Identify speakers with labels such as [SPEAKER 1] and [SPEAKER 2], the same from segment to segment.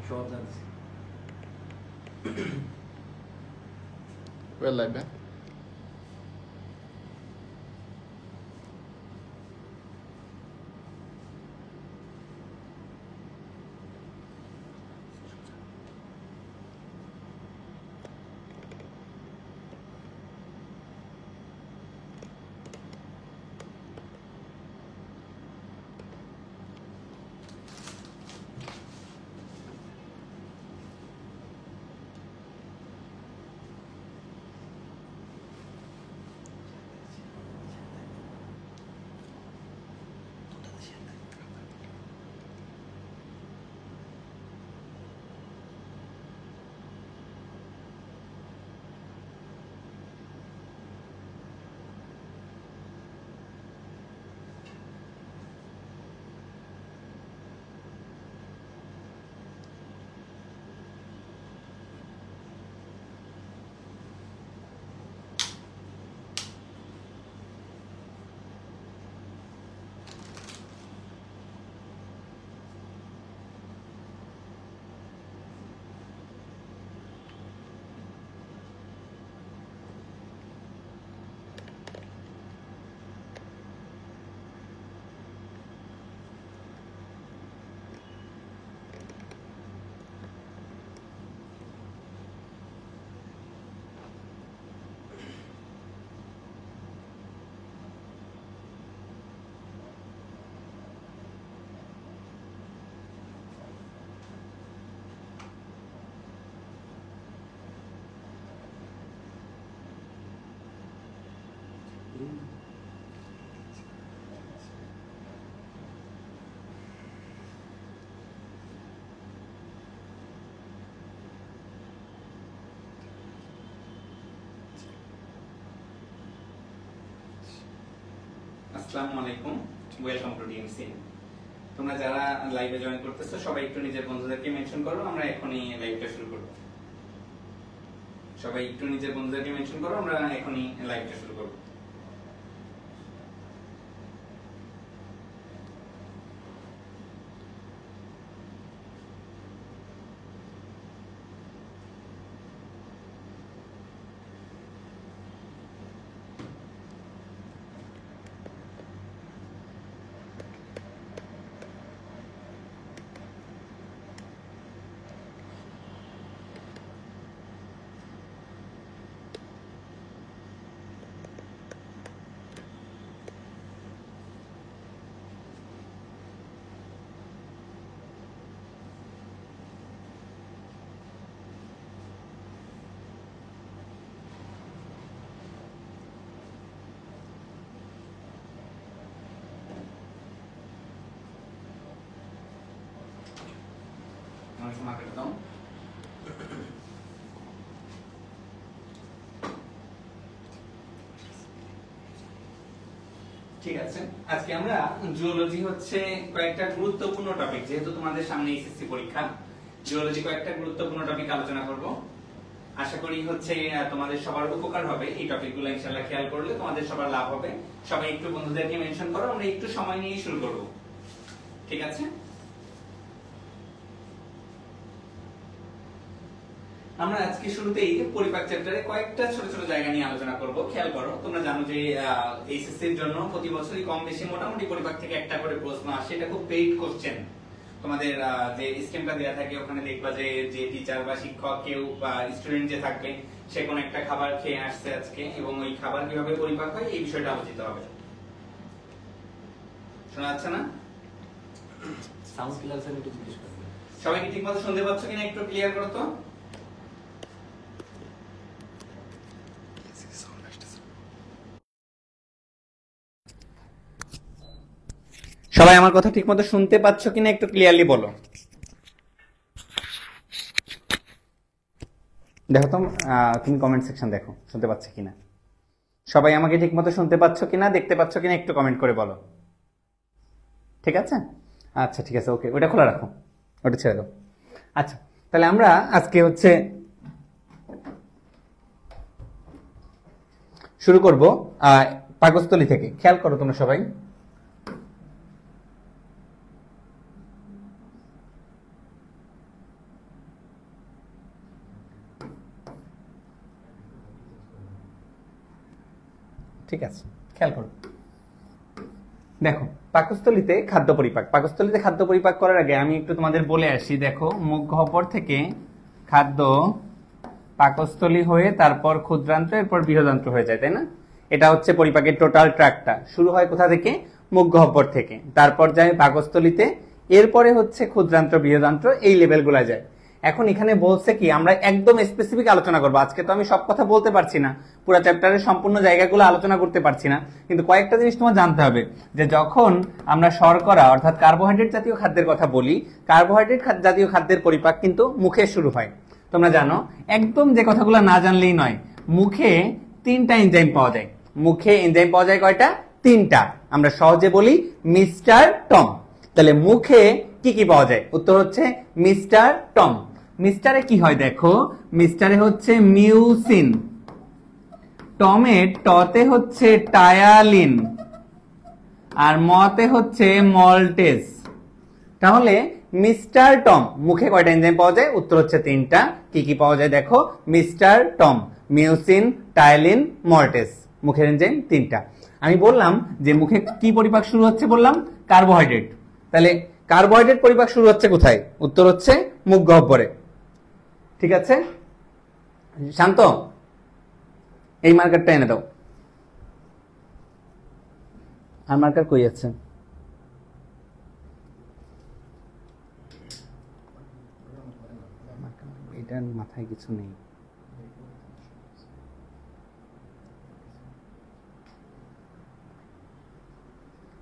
[SPEAKER 1] সব জানছি।
[SPEAKER 2] Well, like that.
[SPEAKER 3] আসসালামু আলাইকুম, ওয়েলকাম টু ডিএমসি। তোমরা যারা লাইভে জয়েন করতেছো সবাই একটু নিজের বন্ধুদেরকে মেনশন করো, আমরা এখনই লাইভটা শুরু করব। সবাই একটু নিজের বন্ধুদেরকে মেনশন করো, আমরা এখনই লাইভটা শুরু করব। ঠিক আছে, আজকে আমরা জিওলজি হচ্ছে কয়েকটা গুরুত্বপূর্ণ টপিক, যেহেতু তোমাদের সামনে এসএসসি পরীক্ষা, জিওলজি কয়েকটা গুরুত্বপূর্ণ টপিক আলোচনা করব। আশা করি হচ্ছে তোমাদের সবার উপকার হবে। এই টপিকগুলো ইনশাআল্লাহ খেয়াল করলে তোমাদের সবার লাভ হবে। সবাই একটু বন্ধুদেরকে মেনশন করো, আমরা একটু সময় নিয়ে শুরু করব। ঠিক আছে, আমরা আজকে শুরুতেই পরিপাক চ্যাপ্টারে কয়েকটা ছোট ছোট জায়গা নিয়ে আলোচনা করব। খেয়াল করো, তোমরা জানো যে এইচএসসি এর জন্য প্রতি বছরই কম বেশি মোটামুটি পরিপাক থেকে একটা করে প্রশ্ন আসে। এটা খুব পেইড কোশ্চেন। তোমাদের যে স্কিমটা দেয়া থাকে ওখানে দেখবা যে টিচার বা শিক্ষক কেউ বা স্টুডেন্ট যে থাকবে সে কোন একটা খাবার খেয়ে আসছে আজকে, এবং ওই খাবার কিভাবে পরিপাক হয় এই বিষয়টা আলোচিত হবে। শোনা যাচ্ছে না?
[SPEAKER 1] সাউন্ড ক্লিয়ার স্যার একটু জিজ্ঞেস করুন।
[SPEAKER 3] সবাই কি ঠিকমতো শুনতে পাচ্ছ কিনা একটু ক্লিয়ার করো তো। সবাই আমার কথা ঠিকমতো শুনতে পাচ্ছ কিনা একটু ক্লিয়ারলি বলো। দেখো তো, তুমি কমেন্ট সেকশন দেখো শুনতে পাচ্ছ কিনা। সবাই আমাকে ঠিকমতো শুনতে পাচ্ছ কিনা, দেখতে পাচ্ছ কিনা একটু কমেন্ট করে বলো। ঠিক আছে, আচ্ছা ঠিক আছে, ওকে, ওটা খোলা রাখো, ওটা ছেড়ে দাও। আচ্ছা, তাহলে আমরা আজকে হচ্ছে শুরু করব পাকস্থলী থেকে। খেয়াল করো তোমরা সবাই, ঠিক আছে, খেয়াল করো। দেখো পাকস্থলীতে খাদ্য পরিপাক, পাকস্থলীতে খাদ্য পরিপাক করার আগে আমি একটু তোমাদের বলে আসি। দেখো মুখ গহ্বর থেকে খাদ্য পাকস্থলী হয়ে তারপর ক্ষুদ্রান্ত্র, এরপর বৃহদান্ত্র হয়ে যায়, তাই না? এটা হচ্ছে পরিপাকের টোটাল ট্র্যাকটা। শুরু হয় কোথা থেকে? মুখ গহ্বর থেকে, তারপর যায় পাকস্থলীতে, এরপরে হচ্ছে ক্ষুদ্রান্ত্র, বৃহদান্ত্র, এই লেভেলগুলো যায়। এখন এখানে বলছে কি আমরা একদম স্পেসিফিক আলোচনা করবো। আজকে তো আমি সব কথা বলতে পারছি না, পুরো চ্যাপ্টারের সম্পূর্ণ জায়গাগুলো আলোচনা করতে পারছি না, কিন্তু কয়েকটা জিনিস তোমার জানতে হবে যে যখন আমরা শর্করা অর্থাৎ কার্বোহাইড্রেট জাতীয় খাদ্যের কথা বলি, কার্বোহাইড্রেট জাতীয় খাদ্যের পরিপাক কিন্তু মুখে শুরু হয়। তোমরা জানো একদম যে কথাগুলো না জানলেই নয়, মুখে 3টা এনজাইম পাওয়া যায়। মুখে এনজাইম পাওয়া যায় কয়টা? 3টা। আমরা সহজে বলি মিস্টার টম। তাহলে মুখে কি কি পাওয়া যায়? উত্তর হচ্ছে মিস্টার টম। মিস্টারে কি হয় দেখো, মিস্টারে হচ্ছে মিউসিন, টমের টতে হচ্ছে টায়ালিন, আর মতে হচ্ছে মল্টেজ। তাহলে মিস্টার টম মুখে কয়টা এনজাইম পাওয়া যায়? উত্তর হচ্ছে 3টা। কি কি পাওয়া যায় দেখো, mister Tom, mucin, ptyalin, maltase, মুখের এনজাইম 3টা। আমি বললাম যে মুখে কি পরিপাক শুরু হচ্ছে, বললাম কার্বোহাইড্রেট। তাহলে কার্বোহাইড্রেট পরিপাক শুরু হচ্ছে কোথায়? উত্তর হচ্ছে মুখ গহ্বরে। ঠিক আছে, শান্ত এই মার্কারটা এনে দাও। আর মার্কার কই আছে? এটার মাথায় কিছু নেই।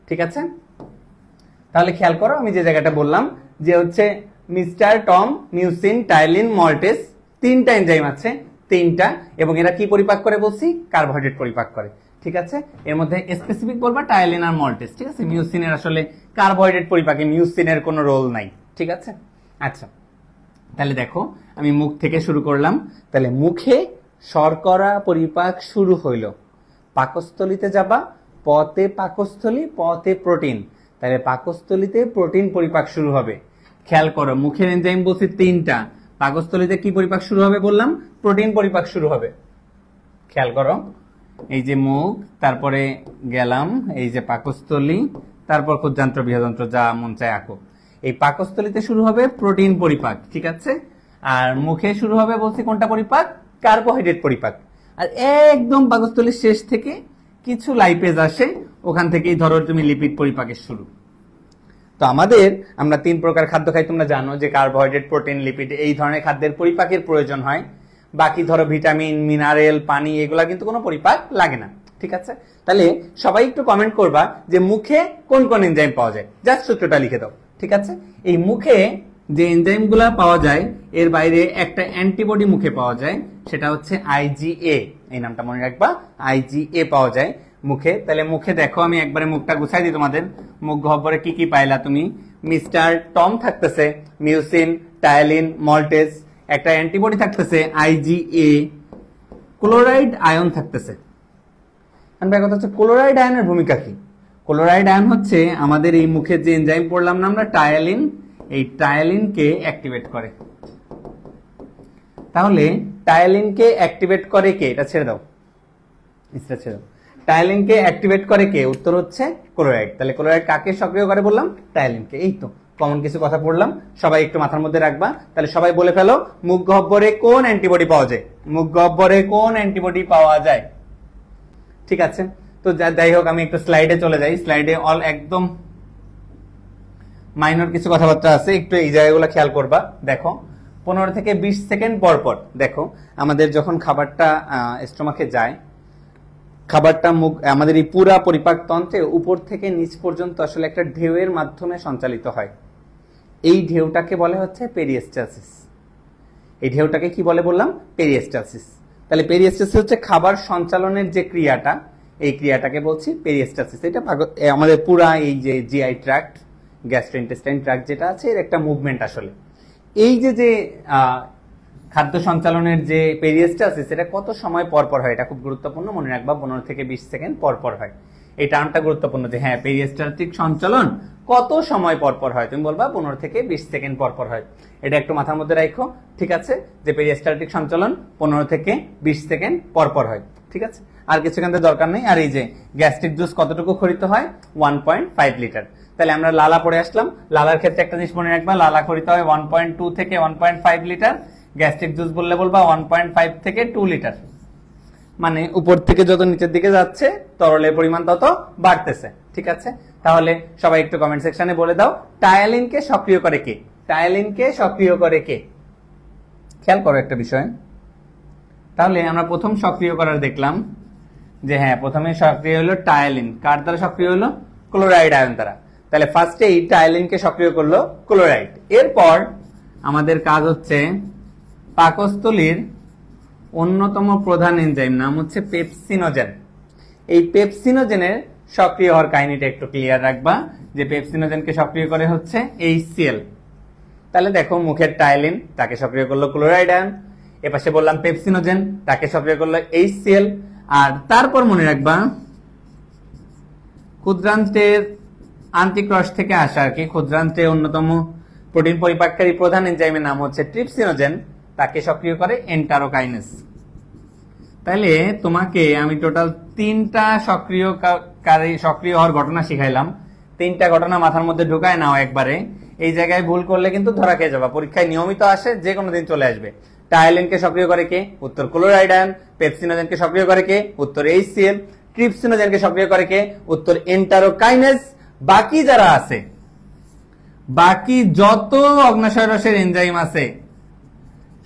[SPEAKER 3] ঠিক আছে, তাহলে খেয়াল করো আমি যে জায়গাটা বললাম যে হচ্ছে mister Tom, mucin, ptyalin, maltase, 3টা এনজাইম আছে, 3টা, এবং এরা কি পরিপাক করে বলছি? কার্বোহাইড্রেট পরিপাক করে। ঠিক আছে, এর মধ্যে স্পেসিফিক বলবা টায়ালিন আর মল্টেজ। ঠিক আছে, মিউসিনের আসলে কার্বোহাইড্রেট পরিপাকে মিউসিনের কোনো রোল নাই। ঠিক আছে, আচ্ছা তাহলে দেখো আমি মুখ থেকে শুরু করলাম। তাহলে মুখে শর্করা পরিপাক শুরু হইল, পাকস্থলীতে যাবা, পতে পাকস্থলী, পতে প্রোটিন, তাহলে পাকস্থলীতে প্রোটিন পরিপাক শুরু হবে। খেয়াল করো মুখের এনজাইম বলছি 3টা, পাকস্থলীতে কি পরিপাক শুরু হবে বললাম? প্রোটিন পরিপাক শুরু হবে। খেয়াল করো এই যে মুখ, তারপরে গেলাম এই যে পাকস্থলী, তারপর ক্ষুদ্রান্ত্র, বৃহদান্ত্র, যা মন চায় আঁকো। এই পাকস্থলীতে শুরু হবে প্রোটিন পরিপাক, ঠিক আছে, আর মুখে শুরু হবে বলছি কোনটা পরিপাক? কার্বোহাইড্রেট পরিপাক। আর একদম পাকস্থলীর শেষ থেকে কিছু লাইপেজ আসে, ওখান থেকেই ধরো তুমি লিপিড পরিপাকের শুরু। তো আমরা 3 প্রকার খাদ্য খাই, তোমরা জানো যে কার্বোহাইড্রেট, প্রোটিন, লিপিড, এই ধরনের খাদ্যের পরিপাকের প্রয়োজন হয়। বাকি ধরো ভিটামিন, মিনারেল, পানি, এগুলা কিন্তু কোনো পরিপাক লাগে না। ঠিক আছে, তাহলে সবাই একটু কমেন্ট করবা যে মুখে কোন কোন এনজাইম পাওয়া যায়, জাস্ট সূত্রটা লিখে দাও। ঠিক আছে, এই মুখে যে এনজাইম গুলা পাওয়া যায় এর বাইরে একটা অ্যান্টিবডি মুখে পাওয়া যায়, সেটা হচ্ছে আইজিএ। এই নামটা মনে রাখবা, আইজিএ পাওয়া যায় মুখে। তাহলে মুখে দেখো আমি একবারে মুখটা গুছাই দিই তোমাদের। মুখ গহ্বরে কি কি পাইলা তুমি? মিস্টার টম থাকতেছে, মিউসিন, টায়ালিন, মল্টেজ, একটা অ্যান্টিবডি থাকতেছে আইজিএ, ক্লোরাইড আয়ন থাকতেছে। কথা হচ্ছে ক্লোরাইড আয়নের ভূমিকা কি? ক্লোরাইড আয়ন হচ্ছে আমাদের এই মুখের যে এনজাইম পড়লাম না আমরা টায়ালিন, এই টায়ালিনকে অ্যাক্টিভেট করে। তাহলে টায়ালিনকে অ্যাক্টিভেট করে কে? এটা ছেড়ে দাও, এটা ছেড়ে দাও। টায়ালিনকে অ্যাক্টিভেট করে কে? উত্তর হচ্ছে ক্লোরাইড। তাহলে ক্লোরাইড কাকে সক্রিয় করে বললাম? টায়ালিনকে। এই তো কমন কিছু কথা পড়লাম, সবাই একটু মাথার মধ্যে রাখবা। তাহলে সবাই বলে ফেলো মুখ গহ্বরে কোন অ্যান্টিবডি পাওয়া যায়? মুখ গহ্বরে কোন অ্যান্টিবডি পাওয়া যায়? ঠিক আছে, তো যাই হোক আমি একটু স্লাইডে চলে যাই। স্লাইডে একদম মাইনর কিছু কথাবার্তা আছে, একটু এই জায়গাগুলো খেয়াল করবা। দেখো 15 থেকে 20 সেকেন্ড পর পর দেখো আমাদের যখন খাবারটা স্টোমাকে যায়, খাবারটা মুখ আমাদের এই পুরা পরিপাক তন্ত্রে উপর থেকে নিচ পর্যন্ত আসলে একটা ঢেউয়ের মাধ্যমে সঞ্চালিত হয়। এই ঢেউটাকে বলে হচ্ছে পেরিস্টালসিস। এই ঢেউটাকে কি বলে বললাম? পেরিস্টালসিস। তাহলে পেরিস্টালসিস হচ্ছে খাবার সঞ্চালনের যে ক্রিয়াটা, এই ক্রিয়াটাকে বলছি পেরিস্টালসিস। এটা আমাদের পুরা এই যে জিআই ট্র্যাক্ট, গ্যাস্ট্রোইন্টেস্টাইন ট্র্যাক্ট যেটা আছে এর একটা মুভমেন্ট। আসলে এই যে খাদ্য সঞ্চালনের যে পেরিস্টালসিস, এটা কত সময় পর পর হয়? এটা খুব গুরুত্বপূর্ণ, মনে রাখবা। 15 থেকে 20 সেকেন্ড পর পর হয়। এই টার্মটা গুরুত্বপূর্ণ যে হ্যাঁ পেরিস্টালটিক সঞ্চালন কত সময় পর পর হয়? তুমি বলবা 15 থেকে 20 সেকেন্ড পর পর হয়। এটা একটু মাথার মধ্যে রাখো, ঠিক আছে, যে পেরিস্টালটিক সঞ্চালন 15 থেকে 20 সেকেন্ড পর পর হয়। ঠিক আছে, আর কিছু এখান থেকে দরকার নেই। আর এই যে গ্যাস্ট্রিক জুস কতটুকু খরিত হয় 1.5 লিটার। তাহলে আমরা লালা পড়ে আসলাম। লালার ক্ষেত্রে একটা জিনিস মনে রাখবা, লালা খরিত হয় 1.2 থেকে 1.5 লিটার। গ্যাস্ট্রিক জুস বললে বলবা 1.5 থেকে 2 লিটার। মানে উপর থেকে যত নিচের দিকে যাচ্ছে তরলের পরিমাণ তত বাড়তেছে। ঠিক আছে, তাহলে সবাই একটু কমেন্ট সেকশনে বলে দাও টায়ালিনকে সক্রিয় করে কে? টায়ালিনকে সক্রিয় করে কে? খেয়াল করো একটা বিষয়। তাহলে আমরা প্রথম সক্রিয় করার দেখলাম যে হ্যাঁ, প্রথমে সক্রিয় হলো টায়ালিন। কার দ্বারা সক্রিয় হলো? ক্লোরাইড আয়ন দ্বারা। তাহলে ফার্স্টে এই টায়ালিনকে সক্রিয় করলো ক্লোরাইড। এরপর আমাদের কাজ হচ্ছে পাকস্থলীর অন্যতম প্রধান এনজাইম, নাম হচ্ছে পেপসিনোজেন। এই পেপসিনোজেনের সক্রিয় হওয়ার কাহিনীটা একটু ক্লিয়ার রাখবা, যে পেপসিনোজেনকে সক্রিয় করে হচ্ছে HCl। তাহলে দেখো, মুখের টায়ালিন, তাকে সক্রিয় করলো ক্লোরাইড আয়ন। এপাশে বললাম পেপসিনোজেন, তাকে সক্রিয় করলো HCl। আর তারপর মনে রাখবা ক্ষুদ্রান্ত্রের আন্টিক্রস থেকে আসা আর কি, ক্ষুদ্রান্ত্রের অন্যতম প্রোটিন পরিপাককারী প্রধান এনজাইমের নাম হচ্ছে ট্রিপসিনোজেন, তাকে সক্রিয় করে এন্টারোকাইনেস। তাহলে তোমাকে আমি টোটাল 3টা সক্রিয় হওয়ার ঘটনা শিখাইলাম। 3টা ঘটনা মাথার মধ্যে ঢুকায় নাও একবারে। এই জায়গায় ভুল করলে কিন্তু ধরা খেয়ে যাবা। পরীক্ষায় নিয়মিত আসে, যে কোনো দিন চলে আসবে। টায়ালিনকে সক্রিয় করে কে? উত্তর ক্লোরাইড আয়ন। পেপসিনোজেনকে সক্রিয় করে কে? উত্তর HCl। ট্রিপসিনোজেনকে সক্রিয় করে কে? উত্তর এন্টারোকাইনেস। বাকি যারা আছে, বাকি যত অগ্ন্যাশয় রসের এনজাইম আছে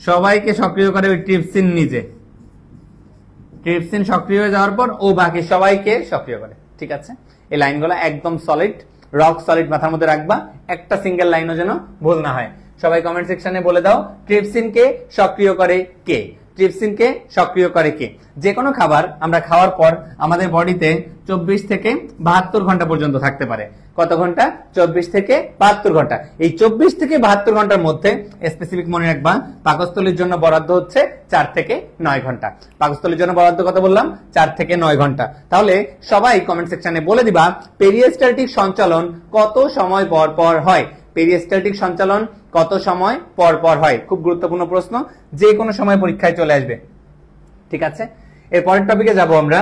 [SPEAKER 3] সবাইকে সক্রিয় করে ওই ট্রিপসিন নিজে। ট্রিপসিন সক্রিয় হয়ে যাওয়ার পর ও বাকি সবাইকে সক্রিয় করে। ঠিক আছে, এই লাইনগুলো একদম সলিড, রক সলিড মাথার মধ্যে রাখবা, একটা সিঙ্গেল লাইনও যেন ভুল না হয়। সবাই কমেন্ট সেকশনে বলে দাও ট্রিপসিনকে সক্রিয় করে কে? ট্রিপসিনকে সক্রিয় করে কে? যে কোনো খাবার আমরা খাওয়ার পর আমাদের বডিতে 24 থেকে 72 ঘন্টা পর্যন্ত থাকতে পারে। কত ঘন্টা? 24 থেকে 72 ঘন্টা। এই 24 থেকে 72 ঘন্টার মধ্যে স্পেসিফিক মনে রাখবা, পাকস্থলীর জন্য বরাদ্দ হচ্ছে 4 থেকে 9 ঘন্টা। পাকস্থলীর জন্য বরাদ্দ কত বললাম? 4 থেকে 9 ঘন্টা। তাহলে সবাই কমেন্ট সেকশনে বলে দিবা পেরিস্টালটিক সঞ্চালন কত সময় পর পর হয়? পেরিস্টালটিক সঞ্চালন কত সময় পর পর হয়? খুব গুরুত্বপূর্ণ প্রশ্ন, যে কোনো সময় পরীক্ষায় চলে আসবে। ঠিক আছে, এর পরের টপিকে যাব আমরা।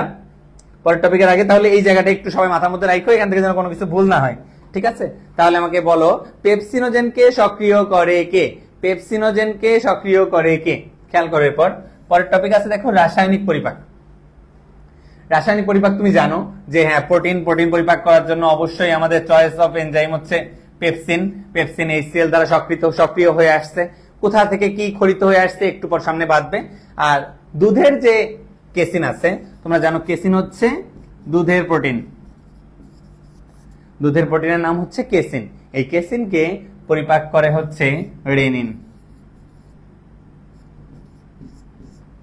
[SPEAKER 3] পরের টপিকের আগে তাহলে এই জায়গাটা একটু সবাই মাথার মধ্যে রাখো, এখান থেকে যেন কোনো কিছু ভুল না হয়। ঠিক আছে, তাহলে আমাকে বলো পেপসিনোজেনকে সক্রিয় করে কে? পেপসিনোজেনকে সক্রিয় করে কে? খেয়াল করো। এরপর পরের টপিক আছে দেখো রাসায়নিক পরিপাক। রাসায়নিক পরিপাক তুমি জানো যে হ্যাঁ, প্রোটিন পরিপাক করার জন্য অবশ্যই আমাদের চয়েস অফ এনজাইম হচ্ছে পেপসিন। পেপসিন HCl দ্বারা সক্রিয় হয়ে আসছে। কোথা থেকে কি খরিত হয়ে আসছে একটু পর সামনে বাঁধবে। আর দুধের যে কেসিন আছে, তোমরা জানো কেসিন হচ্ছে দুধের প্রোটিন। দুধের প্রোটিনের নাম হচ্ছে কেসিন। এই কেসিনকে পরিপাক করে হচ্ছে রেনিন।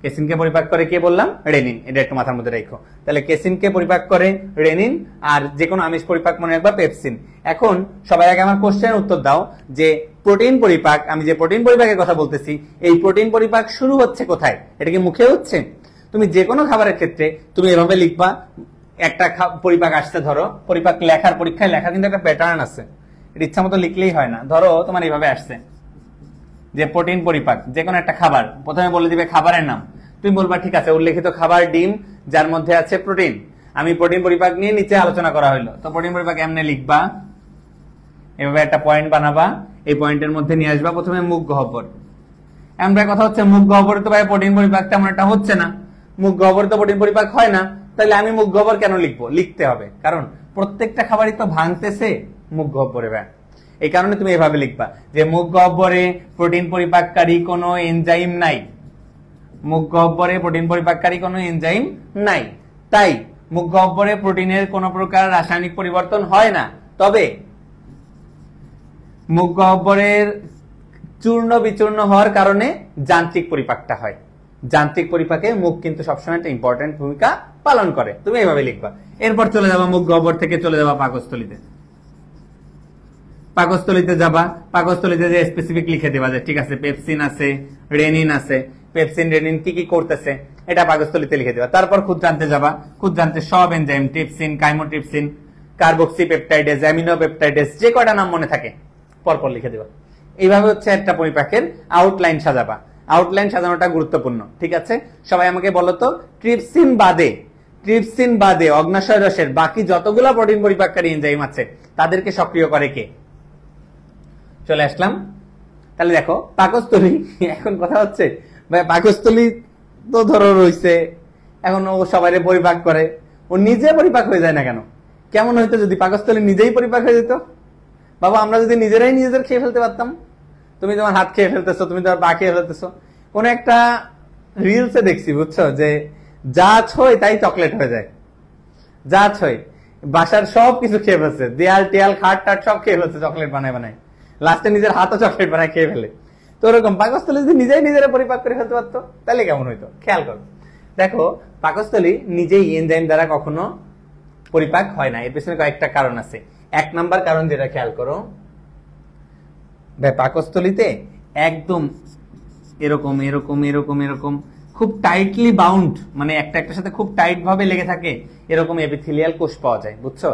[SPEAKER 3] কেসিনকে পরিপাক করে কে বললাম? রেনিন। এটা একটু মাথার মধ্যে রাখো। তাহলে কেসিনকে পরিপাক করে রেনিন, আর যে কোনো আমিষ পরিপাক মনে রাখবা পেপসিন। এখন সবাই আগে আমার কোশ্চেনের উত্তর দাও যে প্রোটিন পরিপাক, আমি যে প্রোটিন পরিপাকের কথা বলতেছি, এই প্রোটিন পরিপাক শুরু হচ্ছে কোথায়? এটা কি মুখে হচ্ছে? তুমি যে কোনো খাবারের ক্ষেত্রে তুমি এভাবে লিখবা, একটা পরিপাক আসছে, ধরো পরিপাক লেখার, পরীক্ষায় লেখার কিন্তু একটা প্যাটার্ন আছে, এটা ইচ্ছা মতো লিখলেই হয় না। ধরো তোমার এইভাবে আসছে যে প্রোটিন পরিপাক, যে কোনো একটা খাবার, প্রথমে বলে দিবে খাবারের নাম। তুমি বলবা ঠিক আছে, উল্লেখিত খাবার ডিম যার মধ্যে আছে প্রোটিন। আমি প্রোটিন পরিপাক নিয়ে নিচে আলোচনা করা হলো, তো প্রোটিন পরিপাক এমনি লিখবা, এভাবে একটা পয়েন্ট বানাবা, এই পয়েন্টের মধ্যে নিয়ে আসবা প্রথমে মুখ গহ্বর। আমরা কথা হচ্ছে মুখ গহ্বরে তো ভাই প্রোটিন পরিপাক তেমন একটা হচ্ছে না, মুখ গহ্বরে তো প্রোটিন পরিপাক হয় না, তাহলে আমি মুখ গহ্বর কেন লিখবো? লিখতে হবে, কারণ প্রত্যেকটা খাবারই তো ভাঙতেছে মুখ গহ্বরে। এই কারণে তুমি এভাবে লিখবা যে মুখ গহ্বরে প্রোটিন পরিপাককারী কোনো এনজাইম নাই। মুখ গহ্বরে প্রোটিন পরিপাককারী কোনো এনজাইম নাই, তাই মুখ গহ্বরে প্রোটিনের কোনো প্রকার রাসায়নিক পরিবর্তন হয় না। তবে মুখ গহ্বরের চূর্ণ বিচূর্ণ হওয়ার কারণে যান্ত্রিক পরিপাকটা হয়। যান্ত্রিক পরিপাকে মুখ কিন্তু সবসময় একটা ইম্পর্টেন্ট ভূমিকা পালন করে। তুমি এইভাবে লিখবা। এরপর চলে যাবা মুখ গহ্বর থেকে চলে যাবা পাকস্থলীতে। পাকস্থলীতে যাবা, পাকস্থলীতে যে স্পেসিফিক লিখে দেবা যে ঠিক আছে পেপসিন আছে, রেনিন আছে, পেপসিন রেনিন কি কি করতেছে এটা পাকস্থলীতে লিখে দেবা। তারপর ক্ষুদ্রান্তে যাবা, ক্ষুদ্রান্তে সব enzyme trypsin, chymotrypsin, carboxy peptidase, amino peptidase, যে কয়টা নাম মনে থাকে পরপর লিখে দেবা। এইভাবে হচ্ছে একটা পরিপাকের আউটলাইন সাজাবা। আউটলাইন সাজানোটা গুরুত্বপূর্ণ। ঠিক আছে, সবাই আমাকে বলো তো ট্রিপসিন বাদে ট্রিপসিন বাদে অগ্নাশয় রসের বাকি যতগুলো প্রোটিন পরিপাককারী এনজাইম আছে তাদেরকে সক্রিয় করে কে? চলে আসলাম। তাহলে দেখো পাকস্থলী, এখন কথা হচ্ছে ভাই পাকস্থলী তো ধরো রইছে, এখন ও সবাই পরিপাক করে, ও নিজে পরিপাক হয়ে যায় না কেন? কেমন হইতো যদি পাকস্থলী নিজেই পরিপাক হয়ে যেত? বাবা আমরা যদি নিজেরাই নিজেদের খেয়ে ফেলতে পারতাম। তুমি তোমার হাত খেয়ে ফেলতেছো, তুমি তোমার পা খেয়ে ফেলতেছো। কোন একটা রিলসে দেখছি বুঝছো, যে যা ছয় তাই চকলেট হয়ে যায়, যা ছয় বাসার সব কিছু খেয়ে ফেলছে, দেয়াল টেয়াল খাট টাট সব খেয়ে ফেলছে চকলেট বানায় বানায়, লাস্টে নিজের হাতও চকলেট বানায় খেয়ে ফেলে। তো ওরকম পাকস্থলী যদি নিজেই নিজেরা পরিপাক করে ফেলতে পারতো তাহলে কেমন হইতো? খেয়াল করো, দেখো পাকস্থলী নিজেই এনজাইম দ্বারা কখনো পরিপাক হয় না। এর পেছনে কয়েকটা কারণ আছে। এক নাম্বার কারণ যেটা খেয়াল করো, পাকস্থলীতে একদম এরকম এরকম এরকম এরকম খুব টাইটলি বাউন্ড, মানে একটা একটার সাথে খুব টাইট ভাবে লেগে থাকে, এরকম এপিথেলিয়াল কোষ পাওয়া যায়, বুঝছো?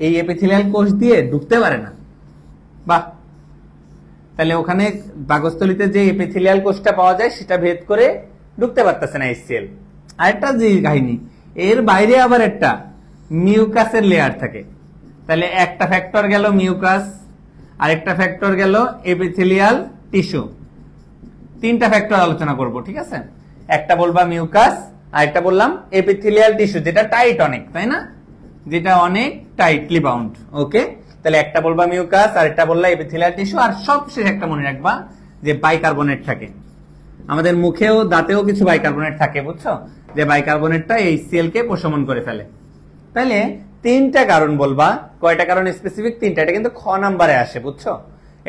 [SPEAKER 3] এই এপিথেলিয়াল কোষ দিয়ে ঢুকতে পারে না। বাহ, তাহলে ওখানে পাকস্থলীতে যে এপিথেলিয়াল কোষটা পাওয়া যায় সেটা ভেদ করে ঢুকতে পারতেছে না HCl। আরেকটা যে কাহিনী, এর বাইরে আবার একটা মিউকাসের লেয়ার থাকে। তাহলে একটা ফ্যাক্টর গেল মিউকাস, আরেকটা ফ্যাক্টর গেল এপিথেলিয়াল টিস্যু। তিনটা ফ্যাক্টর আলোচনা করব, ঠিক আছে? একটা বলবা মিউকাস, আরেকটা বললাম এপিথেলিয়াল টিস্যু, যেটা টাইট অনেক, তাই না? যেটা অনেক টাইটলি বাউন্ড। ওকে, তাহলে একটা বলবা মিউকাস, আরেকটা বললা এপিথেলিয়াল টিস্যু, আর সবশেষ একটা মনে রাখবা যে বাইকার্বনেট থাকে। আমাদের মুখেও দাঁতেও কিছু বাইকার্বনেট থাকে, বুঝছো? যে বাইকার্বনেটটা HCl কে প্রশমন করে ফেলে। তাহলে তিনটা কারণ বলবা, কয়টা কারণ স্পেসিফিক? তিনটা। এটা কিন্তু খ নাম্বারে আসে, বুঝছো?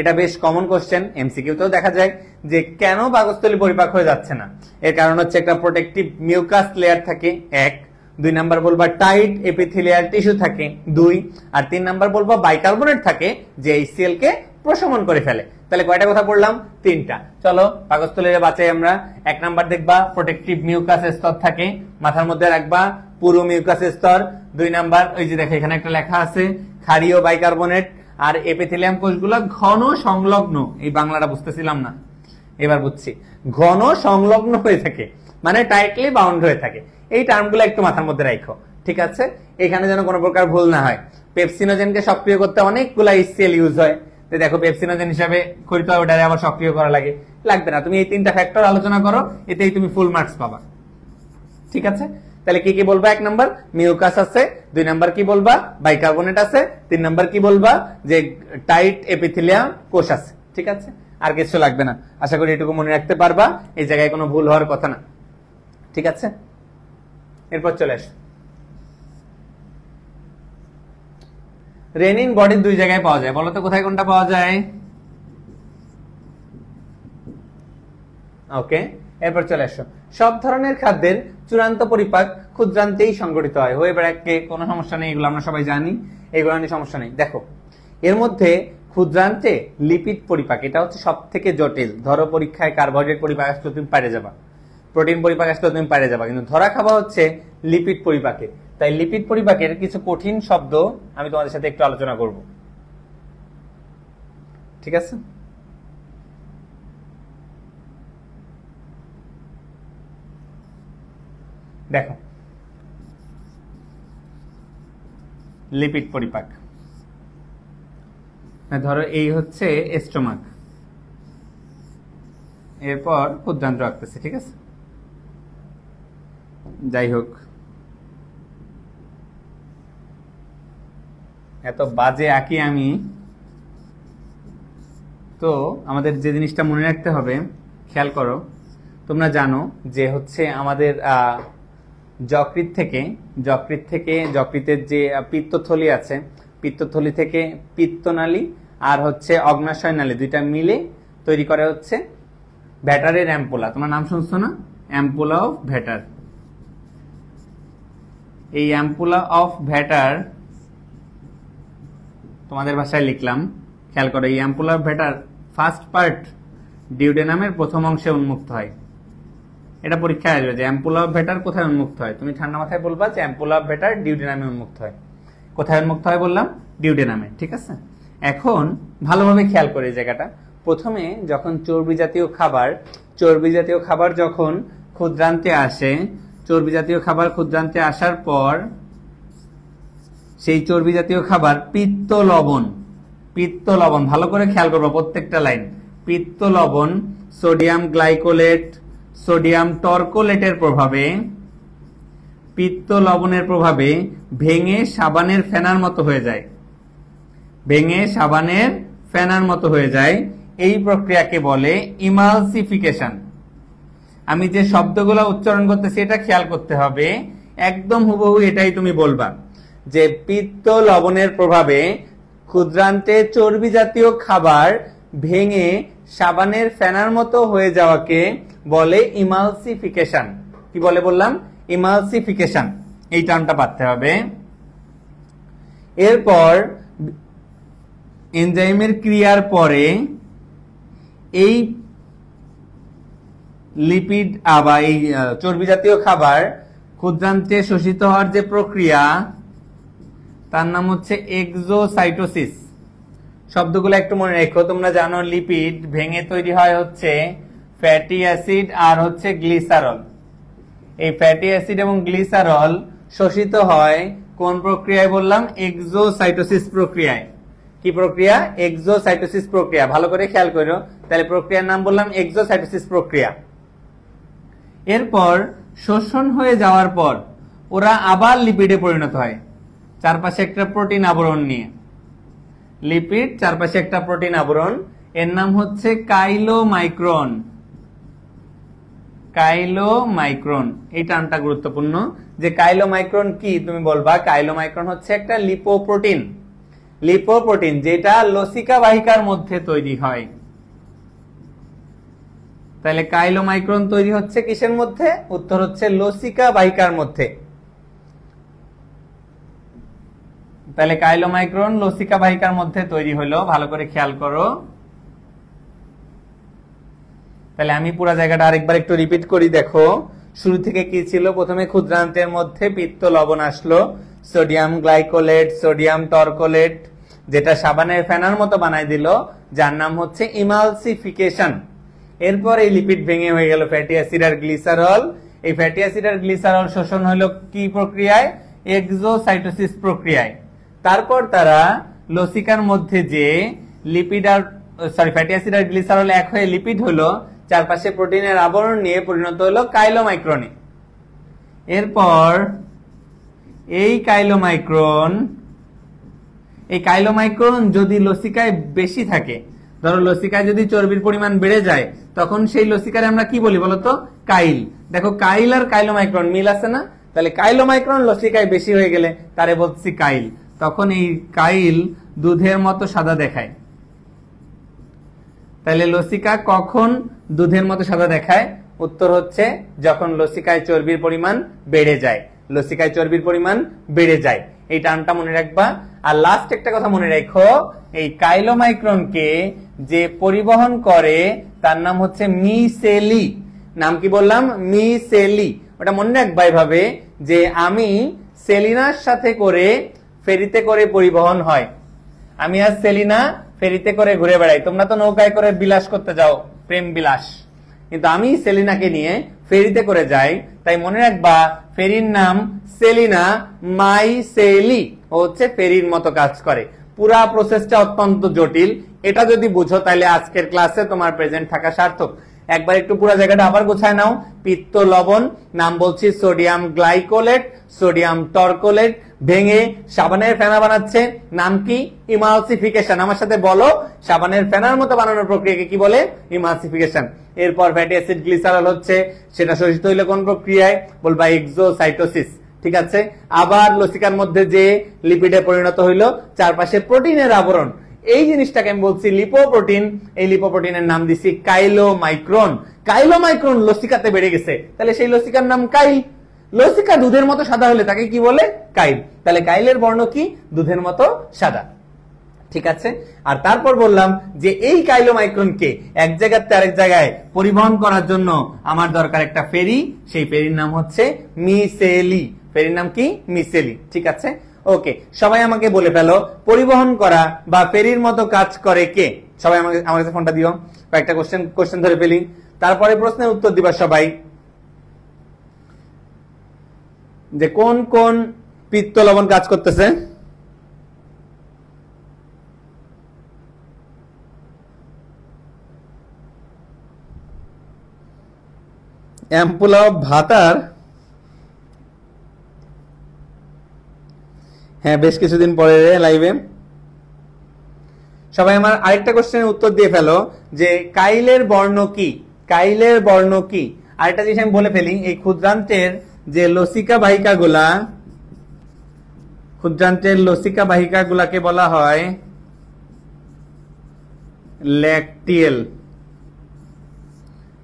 [SPEAKER 3] এটা বেশ কমন কোশ্চেন, এমসিকিউতেও দেখা যায় যে কেন পাকস্থলী পরিপাক হয়ে যাচ্ছে না। এর কারণ হচ্ছে একটা প্রোটেক্টিভ মিউকাস লেয়ার থাকে, এক। দুই নাম্বার বলবা টাইট এপিথেলিয়াল টিস্যু থাকে, দুই। আর তিন নাম্বার বলবা বাইকার্বনেট থাকে যে HCl কে প্রশমন করে ফেলে। তাহলে কয়টা কথা বললাম? তিনটা। চলো পাকস্থলীরে বাঁচাই আমরা। এক নাম্বার দেখবা প্রোটেক্টিভ মিউকাস স্তর থাকে, মাথার মধ্যে রাখবা পুরো মিউকাস স্তর। দুই নাম্বার ওই যে দেখো এখানে একটা লেখা আছে ক্ষারীয় বাইকার্বনেট। আর এপিথেলিয়াম কোষগুলো ঘন সংলগ্ন, এই বাংলাটা বুঝতেছিলাম না, এবার বুঝছি, ঘন সংলগ্ন হয়ে থাকে, মানে টাইটলি বাউন্ড হয়ে থাকে। এই টার্মগুলো একটু মাথার মধ্যে রাখো, ঠিক আছে? এখানে যেন কোনো প্রকার ভুল না হয়। পেপসিনোজেনকে সক্রিয় করতে অনেকগুলো HCl ইউজ হয়, তো দেখো পেপসিনোজেন হিসাবে খরিত হয়, ওটারে আবার সক্রিয় করা লাগে, লাগবে না। তুমি এই তিনটা ফ্যাক্টর আলোচনা করো, এতেই তুমি ফুল মার্কস পাবা, ঠিক আছে? তাহলে কি কি বলবা? এক নাম্বার মিউকাস আছে, দুই নাম্বার কি বলবা? বাইকার্বনেট আছে, তিন নাম্বার কি বলবা? যে টাইট এপিথেলিয়াম কোষ আছে, ঠিক আছে? আর কিছু লাগবে না। আশা করি এটুকু মনে রাখতে পারবা, এই জায়গায় কোনো ভুল হওয়ার কথা না, ঠিক আছে? এরপর চলে আস। রেনিন বডির দুই জায়গায় পাওয়া যায়, বলো তো কোথায় কোনটা পাওয়া যায়? ওকে, এরপর চলে আসো। সব ধরনের খাদ্যের চূড়ান্ত পরিপাক ক্ষুদ্রান্তেই সংঘটিত হয়। হয়ে বেড়াকে কোনো সমস্যা নেই, এগুলো আমরা সবাই জানি, এগুলো নিয়ে সমস্যা নেই। দেখো এর মধ্যে ক্ষুদ্রান্তে লিপিড পরিপাক, এটা হচ্ছে সব থেকে জটিল। ধরো পরীক্ষায় কার্বোহাইড্রেট পরিপাক আসলে তুমি পারে যাবা, প্রোটিন পরিপাক আসলে তুমি পারে যাবা, কিন্তু ধরা খাওয়া হচ্ছে লিপিড পরিপাকে। তাই লিপিড পরিপাকের কিছু কঠিন শব্দ আমি তোমাদের সাথে একটু আলোচনা করব, ঠিক আছে? দেখো লিপিড পরিপাক, ধরো এই হচ্ছে স্টোমাক, এরপর ক্ষুদ্রান্ত রাখতেছে, ঠিক আছে? যাই হোক, এত বাজে আঁকি আমি, তো আমাদের যে জিনিসটা মনে রাখতে হবে, খেয়াল করো, তোমরা জানো যে হচ্ছে আমাদের যকৃতের যে পিত্তথলি আছে, পিত্তথলি থেকে পিত্তনালী আর হচ্ছে অগ্নাশয় নালী দুইটা মিলে তৈরি করে হচ্ছে ভ্যাটারের অ্যাম্পুলা। তোমার নাম শুনছো না? Ampulla of Vater. এই অ্যাম্পুলা অফ ভ্যাটার তোমাদের ভাষায় লিখলাম, খেয়াল করো। এই অ্যাম্পুলা অফ ভ্যাটার ফার্স্ট পার্ট ডিউডেনামের প্রথম অংশে উন্মুক্ত হয়। এটা পরীক্ষায় আসবে যে অ্যাম্পুলা অফ ভ্যাটার কোথায় উন্মুক্ত হয়। তুমি ঠান্ডা মাথায় বলবা যে অ্যাম্পুলা অফ ভ্যাটার ডিউডেনামে উন্মুক্ত হয়। কোথায় উন্মুক্ত হয় বললাম? ডিউডেনামে, ঠিক আছে? এখন ভালোভাবে খেয়াল করে এই জায়গাটা। প্রথমে যখন চর্বি জাতীয় খাবার যখন ক্ষুদ্রান্তে আসে, চর্বি জাতীয় খাবার ক্ষুদ্রান্তে আসার পর সেই চর্বি জাতীয় খাবার পিত্ত লবণ, ভালো করে খেয়াল করবো প্রত্যেকটা লাইন। পিত্ত লবণ সোডিয়াম গ্লাইকোলেট, সোডিয়াম টরকোলেটের প্রভাবে, পিত্ত লবণের প্রভাবে ভেঙে সাবানের ফেনার মতো হয়ে যায়, এই প্রক্রিয়াকে বলে ইমালসিফিকেশন। আমি যে শব্দগুলো উচ্চারণ করতেছি এটা খেয়াল করতে হবে, একদম হুবহু এটাই তুমি বলবা যে পিত্ত লবণের প্রভাবে ক্ষুদ্রান্তে চর্বি জাতীয় খাবার ভেঙে সাবানের ফেনার মতো হয়ে যাওয়াকে বলে ইমালসিফিকেশন। কি বলে বললাম? ইমালসিফিকেশন, এই টার্মটা পাঠতে হবে। এরপর এনজাইমের ক্রিয়ার পরে এই লিপিড বা এই চর্বি জাতীয় খাবার ক্ষুদ্রান্তে শোষিত হওয়ার যে প্রক্রিয়া তার নাম হচ্ছে এক্সোসাইটোসিস। শব্দগুলো একটু মনে রেখো। তোমরা জানো লিপিড ভেঙে তৈরি হয় হচ্ছে ফ্যাটি অ্যাসিড আর হচ্ছে গ্লিসারল। এই ফ্যাটি অ্যাসিড এবং গ্লিসারল শোষিত হয় কোন প্রক্রিয়ায় বললাম? এক্সোসাইটোসিস প্রক্রিয়ায়। কি প্রক্রিয়া? এক্সোসাইটোসিস প্রক্রিয়া। ভালো করে খেয়াল করো, তাহলে প্রক্রিয়ার নাম বললাম এক্সোসাইটোসিস প্রক্রিয়া। এরপর শোষণ হয়ে যাওয়ার পর ওরা আবার লিপিডে পরিণত হয় চারপাশে একটা প্রোটিন আবরণ নিয়ে। লিপিড চারপাশে একটা প্রোটিন আবরণ, এর নাম হচ্ছে কাইলোমাইক্রন। এই টার্মটা গুরুত্বপূর্ণ যে কাইলোমাইক্রন কি তুমি বলবা। কাইলোমাইক্রন হচ্ছে একটা লিপোপ্রোটিন যেটা লসিকা বাহিকার মধ্যে তৈরি হয়। তাহলে কাইলোমাইক্রন তৈরি হচ্ছে কিসের মধ্যে? উত্তর হচ্ছে লসিকা বাহিকার মধ্যে। তাহলে কাইলোমাইক্রন লসিকা বাহিকার মধ্যে তৈরি হলো, ভালো করে খেয়াল করো। তাহলে আমি পুরো জায়গাটা আরেকবার একটু রিপিট করি, দেখো শুরু থেকে কি ছিল। প্রথমে ক্ষুদ্রান্তের মধ্যে পিত্ত লবণ আসলো, সোডিয়াম গ্লাইকোলেট, সোডিয়াম টরকোলেট, যেটা সাবানের ফেনার মতো বানাই দিল, যার নাম হচ্ছে ইমালসিফিকেশন। এরপর এই লিপিড ভেঙে হয়ে গেল ফ্যাটি অ্যাসিড আর গ্লিসারল। এই ফ্যাটি অ্যাসিড আর গ্লিসারল শোষণ হলো কি প্রক্রিয়ায়? এক্সোসাইটোসিস প্রক্রিয়ায়। তারপর তারা লসিকার মধ্যে যে লিপিড আর ফ্যাটি অ্যাসিড আর গ্লিসারল এক হয়ে লিপিড হলো, চারপাশে প্রোটিনের আবরণ নিয়ে পরিণত হলো কাইলোমাইক্রনে। এরপর এই কাইলোমাইক্রন যদি লসিকায় বেশি থাকে, ধরো লসিকায় যদি চর্বির পরিমাণ বেড়ে যায়, তখন সেই লসিকারে আমরা কি বলি বলতো? কাইল। দেখো কাইল আর কাইলোমাইক্রন মিল আছে না? তাহলে কাইলোমাইক্রন লসিকায় বেশি হয়ে গেলে তারে বলছি কাইল। তখন এই কাইল দুধের মতো সাদা দেখায়। তাহলে লসিকা কখন দুধের মতো সাদা দেখায়? উত্তর হচ্ছে যখন লসিকায় চর্বির পরিমাণ বেড়ে যায়। এই টার্মটা মনে রাখবা। আর লাস্ট একটা কথা মনে রাখো, এই কাইলোমাইক্রনকে যে পরিবহন করে তার নাম হচ্ছে মিসেলি। নাম কি বললাম? মিসেলি। ওটা মনে রাখবা এভাবে যে আমি সেলিনার সাথে করে ফেরিতে করে পরিবহন হয়। আমি আর সেলিনা ফেরিতে করে ঘুরে বেড়াই। তোমরা তো নৌকায় করে বিলাস করতে যাও, প্রেম বিলাস, কিন্তু আমি সেলিনাকে নিয়ে ফেরিতে করে যাই। তাই মনে রাখবা ফেরির নাম সেলিনা মাইসেলি। ও হচ্ছে ফেরির মতো কাজ করে। পুরা প্রসেসটা অত্যন্ত জটিল। এটা যদি বুঝো তাহলে আজকের ক্লাসে তোমার প্রেজেন্ট থাকা সার্থক। একবার একটু পুরো জায়গাটা আবার গোছায় নাও। পিত্ত লবণ, নাম বলছি সোডিয়াম গ্লাইকোলেট, সোডিয়াম টরকোলেট, ভেঙে সাবানের ফেনা বানাচ্ছে, নাম কি? ইমালসিফিকেশন। আমার সাথে বলো, সাবানের ফেনার মতো বানানোর প্রক্রিয়াকে কি বলে? ইমালসিফিকেশন। এরপর ফ্যাটি অ্যাসিড গ্লিসারল হচ্ছে, সেটা শোষিত হইলে কোন প্রক্রিয়ায়? বলবা এক্সোসাইটোসিস। ঠিক আছে। আবার লসিকার মধ্যে যে লিপিডে পরিণত হইলো, চারপাশে প্রোটিনের আবরণ। এই জিনিসটাকে আমি বলছি লিপোপ্রোটিন। এই লিপোপ্রোটিনের নাম দিছি কাইলোমাইক্রন। কাইলোমাইক্রন লসিকাতে বেড়ে গেছে, তাহলে সেই লসিকার নাম কাইল। লসিকা দুধের মতো সাদা হলে তাকে কি বলে? কাইল। তাহলে কাইলের বর্ণ কি? দুধের মতো সাদা। ঠিক আছে। আর তারপর বললাম যে এই কাইলোমাইক্রনকে এক জায়গা থেকে আরেক জায়গায় পরিবহন করার জন্য আমার দরকার একটা ফেরি। সেই ফেরির নাম হচ্ছে মিসেলি। ফেরির নাম কি? মিসেলি। ঠিক আছে। ওকে, সবাই আমাকে বলে ফেলো, পরিবহন করা বা ফেরির মতো কাজ করে কে? সবাই আমাকে আমার কাছে ফোনটা দিও, কয়েকটা কোশ্চেন ধরে ফেলি, তারপরে প্রশ্নের উত্তর দিবা সবাই।
[SPEAKER 2] যে কোন কোন পিত্ত লবণ কাজ করতেছে। অ্যাম্পুলা অফ ভাতার, হ্যাঁ বেশ কিছুদিন পরে লাইভে। সবাই আমার আরেকটা কোশ্চেনের উত্তর দিয়ে ফেলো যে কাইলের বর্ণ কি, কাইলের বর্ণ কি। আরেকটা জিনিস আমি বলে ফেলি, এই ক্ষুদ্রান্তের যে লসিকা বাহিকা গুলা, ক্ষুদ্রান্তের লসিকা বাহিকা গুলাকে বলা হয় ল্যাকটিয়েল।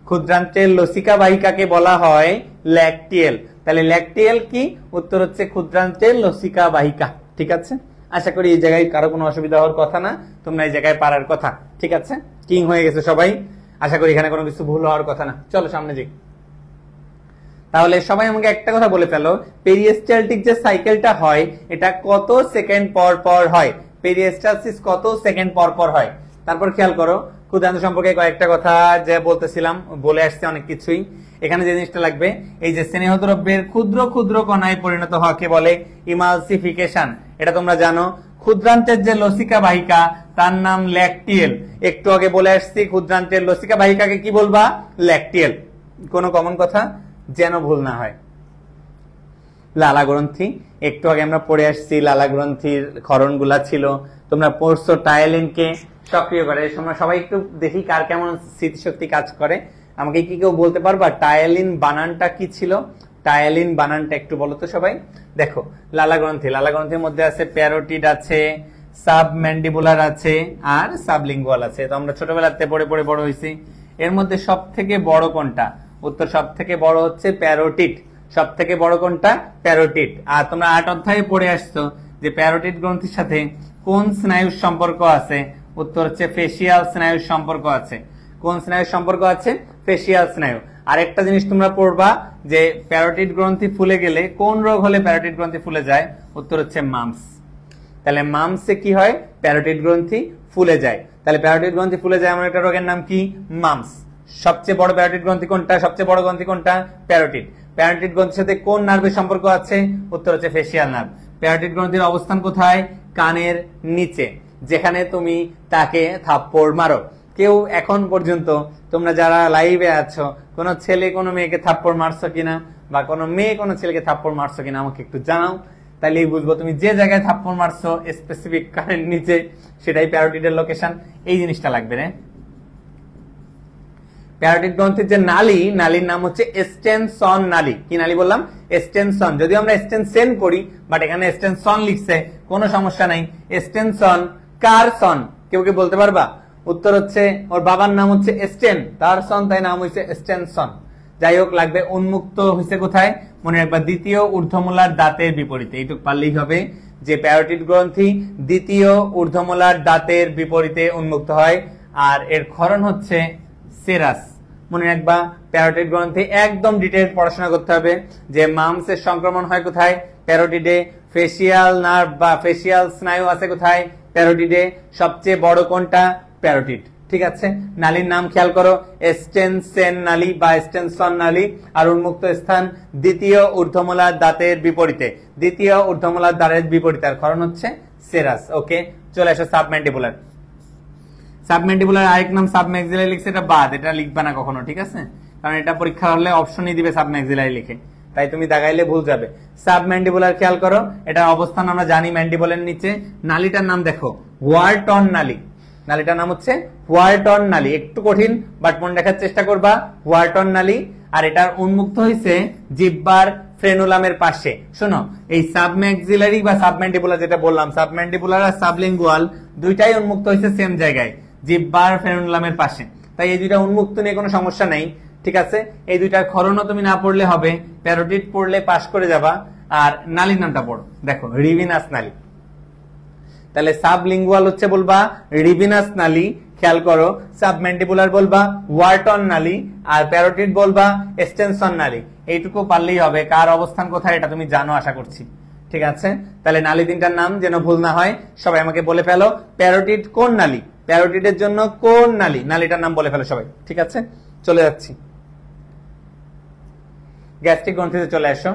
[SPEAKER 2] ক্ষুদ্রান্তের লসিকা বাহিকাকে বলা হয় ল্যাকটিয়েল। তাহলে ল্যাকটিয়েল কি? উত্তর হচ্ছে ক্ষুদ্রান্তের লসিকা বাহিকা। ঠিক আছে, আশা করি এই জায়গায় কারো কোনো অসুবিধা হওয়ার কথা না, তোমরা এই জায়গায় পারার কথা। ঠিক আছে, কিং হয়ে গেছে সবাই, আশা করি এখানে কোনো কিছু ভুল হওয়ার কথা না। চলো সামনে যাই। তাহলে সবাই আমাকে একটা কথা বলে ফেলো, পেরিস্টালটিক যে সাইকেলটা হয় এটা কত সেকেন্ড পর পর হয়? পেরিস্টালসিস কত সেকেন্ড পর পর হয়? তারপর খেয়াল করো ক্ষুদ্রান্ত সম্পর্কে কয়েকটা কথা যে বলতেছিলাম, বলে আসছে অনেক কিছুই। এখানে যে জিনিসটা লাগবে, এই যে স্নেহদ্রব্যের ক্ষুদ্র ক্ষুদ্র কণায় পরিণত হওয়াকে বলে ইমালসিফিকেশন। এটা তোমরা জানো। ক্ষুদ্রান্তের যে লসিকা বাহিকা তার নাম ল্যাকটিয়েল। একটু আগে বলে আসছি ক্ষুদ্রান্তের লসিকা বাহিকাকে কি বলবা? ল্যাকটিয়েল। কোনো কমন কথা যেন ভুল না হয়। লালা গ্রন্থি, একটু আগে আমরা পড়ে আসছি লালা গ্রন্থির ক্ষরণগুলা ছিল, তোমরা পড়ছো টায়ালিনকে সক্রিয় করে। তোমরা সবাই একটু দেখি কার কেমন স্মৃতিশক্তি কাজ করে। আমাকে কি কেউ বলতে পারবা টায়ালিন বানানটা কি ছিল? টায়ালিন বানানটা একটু বলো তো সবাই। দেখো লালা গ্রন্থি, লালা গ্রন্থির মধ্যে আছে প্যারোটিড আছে, সাবম্যান্ডিবুলার আছে আর সাবলিঙ্গুয়াল আছে। তো আমরা ছোটবেলাতে পড়ে পড়ে বড় হয়েছি। এর মধ্যে সব থেকে বড় কোনটা? উত্তর সব থেকে বড় হচ্ছে প্যারোটিড। সব থেকে বড় কোনটা? প্যারোটিড। আর তোমরা 8 অধ্যায়ে পড়ে আসছো যে প্যারোটিড গ্রন্থির সাথে কোন স্নায়ুর সম্পর্ক আছে? উত্তর হচ্ছে ফেসিয়াল স্নায়ুর সম্পর্ক আছে। কোন স্নায়ুর সম্পর্ক আছে? ফেসিয়াল স্নায়ু। আরেকটা জিনিস তোমরা পড়বা যে প্যারোটিড গ্রন্থি ফুলে গেলে কোন রোগ হলে প্যারোটিড গ্রন্থি ফুলে যায়? উত্তর হচ্ছে মাম্পস। তাহলে মাম্পসে কি হয়? প্যারোটিড গ্রন্থি ফুলে যায়। তাহলে প্যারোটিড গ্রন্থি ফুলে যায় এমন একটা রোগের নাম কি? মাম্পস। সবচেয়ে বড় প্যারোটিড গ্রন্থি কোনটা? সবচেয়ে বড় গ্রন্থি কোনটা? প্যারোটিড। প্যারোটিড গ্রন্থির সাথে কোন নার্ভের সম্পর্ক আছে? উত্তর হচ্ছে ফেসিয়াল নার্ভ। প্যারোটিড গ্রন্থির অবস্থান কোথায়? কানের নিচে, যেখানে তুমি তাকে থাপ্পড় মারো। কেউ এখন পর্যন্ত তোমরা যারা লাইভে আছো কোন ছেলে কোন মেয়েকে থাপ্পড় মারছো কিনা, বা কোন মেয়ে কোন ছেলেকে থাপ্পড় মারছো কিনা আমাকে একটু জানাও, তাহলেই বুঝবো তুমি যে জায়গায় থাপ্পড় মারছো স্পেসিফিক কানের নিচে সেটাই প্যারোটিডের লোকেশন। এই জিনিসটা লাগবে রে। প্যারোটিড গ্রন্থির যে নালী, নালীর নাম হচ্ছে এস্টেনসন নালী। কি নালী বললাম? এস্টেনসন। যদিও আমরা এস্টেনসেন করি, বাট এখানে এস্টেনসন লিখছে, কোনো সমস্যা নাই। এস্টেনসন কার সন? কেউ কি বলতে পারবা? উত্তর হচ্ছে ওর বাবার নাম হচ্ছে এস্টেন, তার সন, তাই নাম হচ্ছে এস্টেনসন। যাই হোক, লাগবে উন্মুক্ত হয়েছে কোথায়? মনে রাখবা দ্বিতীয় ঊর্ধ্বমূলার দাঁতের বিপরীতে। এইটুকু পারলেই হবে যে প্যারোটিড গ্রন্থি দ্বিতীয় ঊর্ধ্বমূলার দাঁতের বিপরীতে উন্মুক্ত হয়, আর এর ক্ষরণ হচ্ছে সেরাস। মনে রাখবা প্যারোটিড গ্রন্থি একদম ডিটেইলড পড়াশোনা করতে হবে যে মাম্পসের সংক্রমণ হয় কোথায়? প্যারোটিডে। ফেসিয়াল নার্ভ বা ফেসিয়াল স্নায়ু আছে কোথায়? প্যারোটিডে। সবচেয়ে বড় কোনটা? প্যারোটিড। ঠিক আছে, নালীর নাম খেয়াল করো, এস্টেনসেন নালী বা এস্টেনসন নালী। আর উন্মুক্ত স্থান দ্বিতীয় ঊর্ধ্বমূলার দাঁতের বিপরীতে। দ্বিতীয় ঊর্ধ্বমূলার দাঁতের বিপরীতে, আর কারণ হচ্ছে সেরাস। ওকে, চলে আসো সাবম্যান্ডিবুলার। সাবম্যান্ডিবুলার আরেক নাম সাবম্যাক্সিলারি লিখছে, এটা বাদ, এটা লিখবা না কখনো। ঠিক আছে, কারণ এটা পরীক্ষা হলে অপশনই দিবে সাবম্যাক্সিলারি লিখে, তাই তুমি দাগাইলে ভুল যাবে। সাবম্যান্ডিবুলার খেয়াল করো, এটা অবস্থান আমরা জানি ম্যান্ডিবলের নিচে। নালীটার নাম দেখো হোয়ার্টন নালী। নালীটার নাম হচ্ছে হোয়ার্টন নালী। একটু কঠিন, বাট মনে রাখার চেষ্টা করবা। হোয়ার্টন নালী, আর এটার উন্মুক্ত হয়েছে জিহ্বার ফ্রেনুলামের পাশে। শোনো, এই সাবম্যাক্সিলারি বা সাবম্যান্ডিবুলার যেটা বললাম, সাবম্যান্ডিবুলার আর সাবলিঙ্গুয়াল দুইটাই উন্মুক্ত হয়েছে সেম জায়গায়, জিহ্বার ফ্রেনুলামের পাশে। তাই এই দুইটা উন্মুক্ত নিয়ে কোনো সমস্যা নেই। ঠিক আছে, এই দুইটার ক্ষরণও তুমি না পড়লে হবে, প্যারোটিড পড়লে পাশ করে যাবা। আর নালীর নামটা পড়ো, দেখো রিভিনাস নালী। তাহলে সাবলিঙ্গুয়াল হচ্ছে বলবা রিভিনাস নালী, খেয়াল করো। সাবম্যান্ডিবুলার বলবা হোয়ার্টন নালী, আর প্যারোটিড বলবা এক্সটেনশন নালী। এইটুকু পারলেই হবে। কার অবস্থান কোথায় এটা তুমি জানো আশা করছি। ঠিক আছে, তাহলে নালী তিনটার নাম যেন ভুল না হয় সবাই আমাকে বলে ফেলো। প্যারোটিড কোন নালী? প্যারোটিডের জন্য কোন নালী? নালীটার নাম বলে ফেলো সবাই। ঠিক আছে, চলে যাচ্ছি গ্যাস্ট্রিক গ্রন্থিতে। চলে আসো।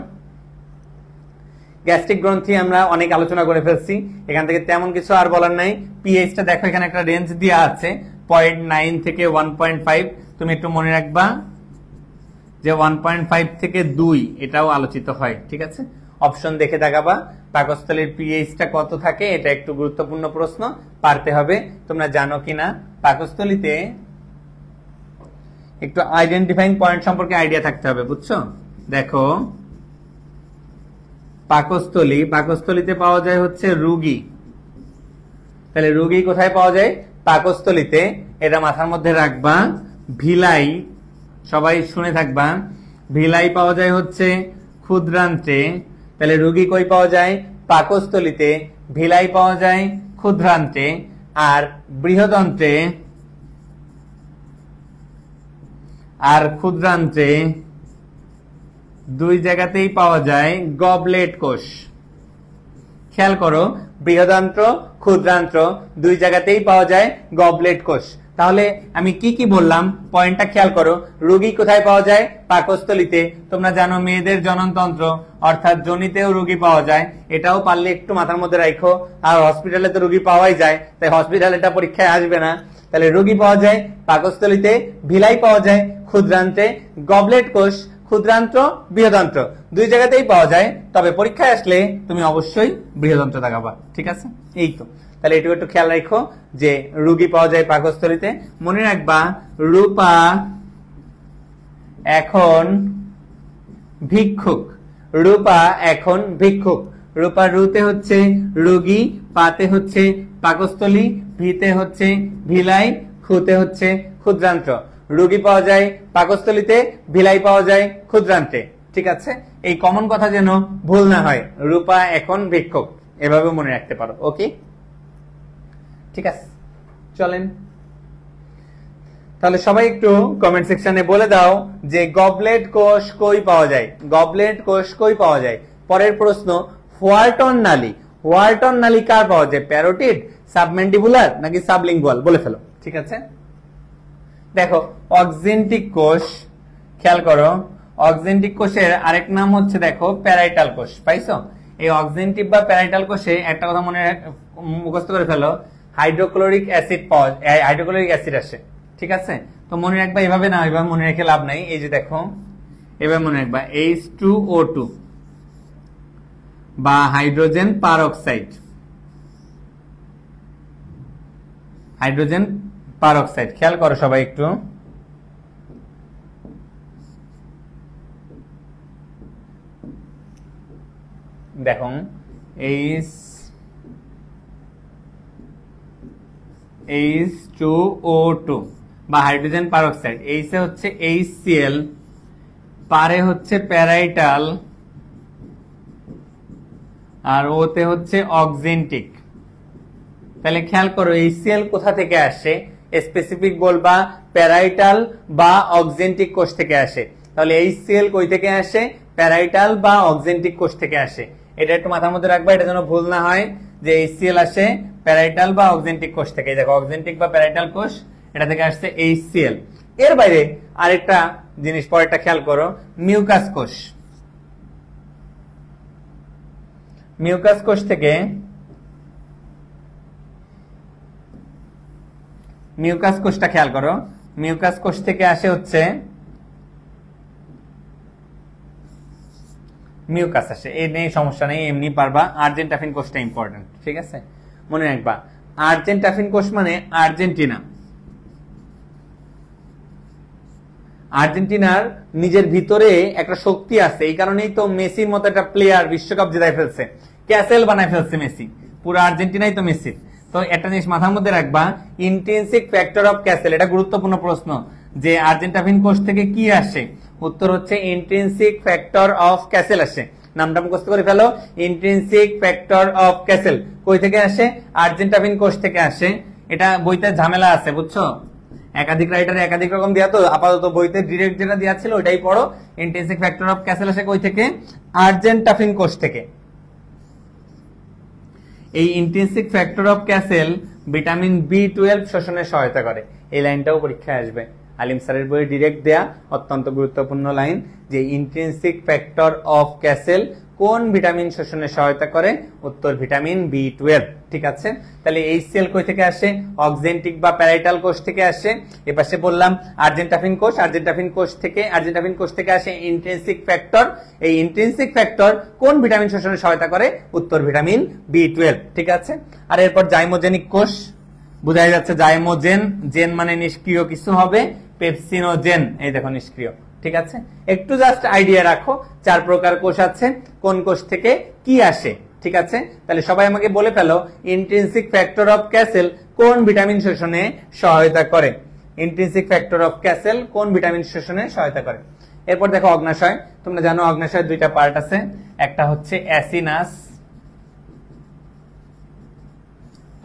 [SPEAKER 2] গ্যাস্ট্রিক গ্রন্থি আমরা অনেক আলোচনা করে ফেলছি, এখান থেকে তেমন কিছু আর বলার নাই। পিএইচটা দেখো এখানে একটা রেঞ্জ দেওয়া আছে 0.9 থেকে 1.5, তুমি একটু মনে রাখবা যে 1.5 থেকে 2 এটাও আলোচিত হয়, ঠিক আছে। অপশন দেখে দেখাবা পাকস্থলীর পিএইচটা কত থাকে, এটা একটু গুরুত্বপূর্ণ প্রশ্ন, পারতে হবে। তোমরা জানো কিনা পাকস্থলীতে একটু আইডেন্টিফাইং পয়েন্ট সম্পর্কে আইডিয়া থাকতে হবে, বুঝছো। দেখো পাকস্থলীতে পাওয়া যায় হচ্ছে রোগী, তাহলে রোগী কোথায় পাওয়া যায়? পাকস্থলীতে। এটা মাথার মধ্যে রাখবা। ভিলাই, সবাই শুনে থাকবা, ভিলাই পাওয়া যায় হচ্ছে ক্ষুদ্রান্ত্রে, তাহলে রোগী কই পাওয়া যায়? পাকস্থলীতে। ভিলাই পাওয়া যায় ক্ষুদ্রান্ত্রে, আর বৃহদন্ত্রে আর ক্ষুদ্রান্ত্রে দুই জায়গাতেই পাওয়া যায় গবলেট কোষ। খেয়াল করো, বৃহদান্ত্র ক্ষুদ্রান্ত্র দুই জায়গাতেই পাওয়া যায় গবলেট কোষ। তাহলে আমি কি কি বললাম পয়েন্টটা খেয়াল করো। রোগী কোথায় পাওয়া যায়? পাকস্থলীতে। তোমরা জানো মেয়েদের জননতন্ত্র অর্থাৎ যোনিতেও রোগী পাওয়া যায়, এটাও পারলে একটু মাথার মধ্যে রাখো। আর হসপিটালে তো রোগী পাওয়াই যায়, তাই হসপিটালে এটা পরীক্ষায় আসবে না। তাহলে রোগী পাওয়া যায় পাকস্থলীতে, ভিলাই পাওয়া যায় ক্ষুদ্রান্ত্রে, গবলেট কোষ ক্ষুদ্রান্ত্র বৃহদান্ত্র দুই জায়গাতেই পাওয়া যায়, তবে পরীক্ষায় আসলে তুমি অবশ্যই বৃহদান্ত্র দেখাবা, ঠিক আছে। এই তো, তাহলে এটুকু একটু খেয়াল রাখো যে রোগী পাওয়া যায় পাকস্থলীতে। মনে রাখবা রূপা এখন ভিক্ষুক, রূপা এখন ভিক্ষুক। রূপা রুতে হচ্ছে রোগী, পাতে হচ্ছে পাকস্থলী, ভিতে হচ্ছে ভিলাই, খুতে হচ্ছে ক্ষুদ্রান্ত্র। রোগী পাওয়া যায় পাকস্থলীতে, ভিলাই পাওয়া যায় ক্ষুদ্রান্ত্রে, ঠিক আছে। এই কমন কথা যেন ভুল না হয়, রূপা এখন ভিক্ষুক, এভাবে মনে রাখতে পারো। ওকে, ঠিক আছে, চলেন তাহলে সবাই একটু কমেন্ট সেকশনে বলে দাও যে গবলেট কোষ কই পাওয়া যায়, গবলেট কোষ কই পাওয়া যায়। পরের প্রশ্ন, হোয়ার্টন নালী, হোয়ার্টন নালী কার পাওয়া যায়? প্যারোটিড, সাবমেন্ডিবুলার নাকি সাবলিঙ্গুয়াল? বলে ফেলো, ঠিক আছে। দেখো অক্সেন্টিক কোষ, খেয়াল করো অক্সেন্টিক কোষের আরেক নাম হচ্ছে দেখো প্যারাইটাল কোষ, পাইছো? এই অক্সেন্টিক বা প্যারাইটাল কোষে একটা কথা মনে মুখস্থ করে ফেলো, হাইড্রোক্লোরিক অ্যাসিড পাওয়া, হাইড্রোক্লোরিক অ্যাসিড আসে, ঠিক আছে। তো মনে রাখবা এভাবে না, এভাবে মনে রেখে লাভ নাই। এই যে দেখো এভাবে মনে রাখবা H2O2 বা হাইড্রোজেন পারঅক্সাইড, হাইড্রোজেন পারঅক্সাইড। খেয়াল করো সবাই একটু, দেখো H2O2 বা হাইড্রোজেন পারঅক্সাইড, এইসে হচ্ছে HCl, পারে হচ্ছে প্যারাইটাল, আর ওতে হচ্ছে অক্সেন্টিক। তাহলে খেয়াল করো HCl কোথা থেকে আসে? স্পেসিফিক বলবা প্যারাইটাল বা অক্সেন্টিক কোষ থেকে আসে। তাহলে HCl কই থেকে আসে? প্যারাইটাল বা অক্সেন্টিক কোষ থেকে আসে। এটা একটু মাথার মধ্যে রাখবা, এটা যেন ভুল না হয় যে HCl আসে প্যারাইটাল বা অক্সেন্টিক কোষ থেকে। দেখো অক্সেন্টিক বা প্যারাইটাল কোষ, এটা থেকে আসছে HCl। এর বাইরে আরেকটা জিনিস পরেরটা খেয়াল করো, মিউকাস কোষ। মিউকাস কোষ থেকে, মিউকাস কোষটা খেয়াল করো, মিউকাস কোষ থেকে আসে হচ্ছে মিউকাস আসে, এই নেই সমস্যা নেই, এমনি পারবা। আর্জেন্টাফিন কোষটা ইম্পর্টেন্ট, ঠিক আছে, মনে রাখবা। আর্জেন্টাফিন কোষ মানে আর্জেন্টিনা, আর্জেন্টিনার নিজের ভিতরে একটা শক্তি আছে, এই কারণেই তো মেসির মতো একটা প্লেয়ার বিশ্বকাপ জেতায় ফেলছে, ক্যাসেল বানায় ফেলছে মেসি, পুরো আর্জেন্টিনাই তো মেসির। তো একটা জিনিস মাথার মধ্যে রাখবা, ইন্ট্রিনসিক ফ্যাক্টর অফ ক্যাসেল, এটা গুরুত্বপূর্ণ প্রশ্ন যে আর্জেন্টাফিন কোষ থেকে কি আসে, উত্তর হচ্ছে ইন্ট্রিনসিক ফ্যাক্টর অফ ক্যাসেল আসে। নামটা মুখস্থ করে ফেলো, ইন্ট্রিনসিক ফ্যাক্টর অফ ক্যাসেল কই থেকে আসে? আর্জেন্টাফিন কোষ থেকে আসে। এটা বইতে ঝামেলা আছে, বুঝছো, একাধিক রাইটারে একাধিক রকম দেয়া, তো আপাতত বইতে ডিরেক্ট যেটা দেওয়া ছিল ওইটাই পড়ো। ইন্ট্রিনসিক ফ্যাক্টর অফ ক্যাসেল আসে কই থেকে? আর্জেন্টাফিন কোষ থেকে। এই intrinsic factor of castle vitamin B12 শোষণে সহায়তা করে, এই লাইনটাও পরীক্ষায় আসবে। আলিম স্যারের বইয়ে ডিরেক্ট দেয়া অত্যন্ত গুরুত্বপূর্ণ লাইন যে ইন্ট্রিনসিক ফ্যাক্টর অফ ক্যাসেল কোন ভিটামিন শোষণে সহায়তা করে? উত্তর ভিটামিন B12। ঠিক আছে, তাহলে HCl কই থেকে আসে? অক্সেন্টিক বা প্যারাইটাল কোষ থেকে আসে। এপাশে বললাম আর্জেন্টাফিন কোষ, আর্জেন্টাফিন কোষ থেকে আসে ইন্ট্রিনসিক ফ্যাক্টর। এই ইন্ট্রিনসিক ফ্যাক্টর কোন ভিটামিন শোষণে সহায়তা করে? উত্তর ভিটামিন B12। ঠিক আছে, আর এরপর জাইমোজেনিক কোষ, বোঝাই যাচ্ছে জাইমোজেন, জেন মানে নিষ্ক্রিয় কিছু হবে, পেপসিনোজেন, এই দেখো নিষ্ক্রিয়। ঠিক আছে, একটু জাস্ট আইডিয়া রাখো 4 প্রকার কোষ আছে, কোন কোষ থেকে কি আসে। ঠিক আছে, তাহলে সবাই আমাকে বলে ফেলো ইন্ট্রিনসিক ফ্যাক্টর অফ ক্যাসেল কোন ভিটামিন শোষণে সহায়তা করে? ইন্ট্রিনসিক ফ্যাক্টর অফ ক্যাসেল কোন ভিটামিন শোষণে সহায়তা করে? এরপর দেখো অগ্নাশয়। তোমরা জানো অগ্নাশয়ের দুইটা পার্ট আছে, একটা হচ্ছে অ্যাসিনাস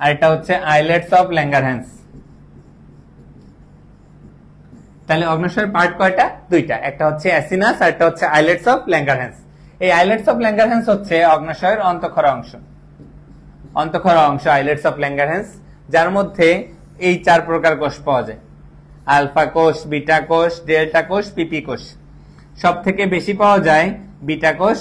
[SPEAKER 2] আর এটা হচ্ছে আইলেটস অফ ল্যাঙ্গারহ্যান্স। তাহলে অগ্নাশয়ের পার্ট কয়টা? দুইটা, একটা হচ্ছে অ্যাসিনাস আর একটা হচ্ছে আইলেটস অফ ল্যাঙ্গারহ্যান্স। এই আইলেটস অফ ল্যাঙ্গারহ্যান্স হচ্ছে অগ্নাশয়ের অন্তঃক্ষরা অংশ আইলেটস অফ ল্যাঙ্গারহ্যান্স, যার মধ্যে এই 4 প্রকার কোষ পাওয়া যায়, আলফা কোষ, বিটা কোষ, ডেল্টা কোষ, পিপি কোষ। সব থেকে বেশি পাওয়া যায় বিটা কোষ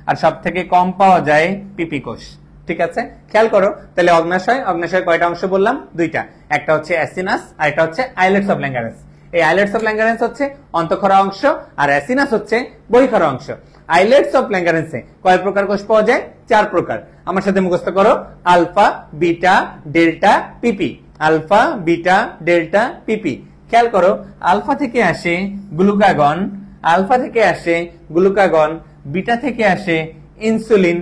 [SPEAKER 2] আর সব থেকে কম পাওয়া যায় পিপি কোষ। ঠিক আছে, খেয়াল করো তাহলে অগ্নাশয় কয়টা অংশ বললাম? দুইটা, একটা হচ্ছে অ্যাসিনাস আর একটা হচ্ছে আইলেটস অফ ল্যাঙ্গারহ্যান্স। এই আইলেটস অফ ল্যাঙ্গারহ্যান্স হচ্ছে অন্তঃক্ষরা অংশ আর অ্যাসিনাস হচ্ছে বহিঃক্ষরা অংশ। আইলেটস অফ ল্যাঙ্গারহ্যান্সে কয় প্রকার কোষ পাওয়া যায়? 4 প্রকার। আমার সাথে মুখস্থ করো, আলফা, বিটা, ডেল্টা, পিপি। আলফা, বিটা, ডেল্টা, পিপি। খেয়াল করো, আলফা থেকে আসে গ্লুকাগন, বিটা থেকে আসে ইনসুলিন,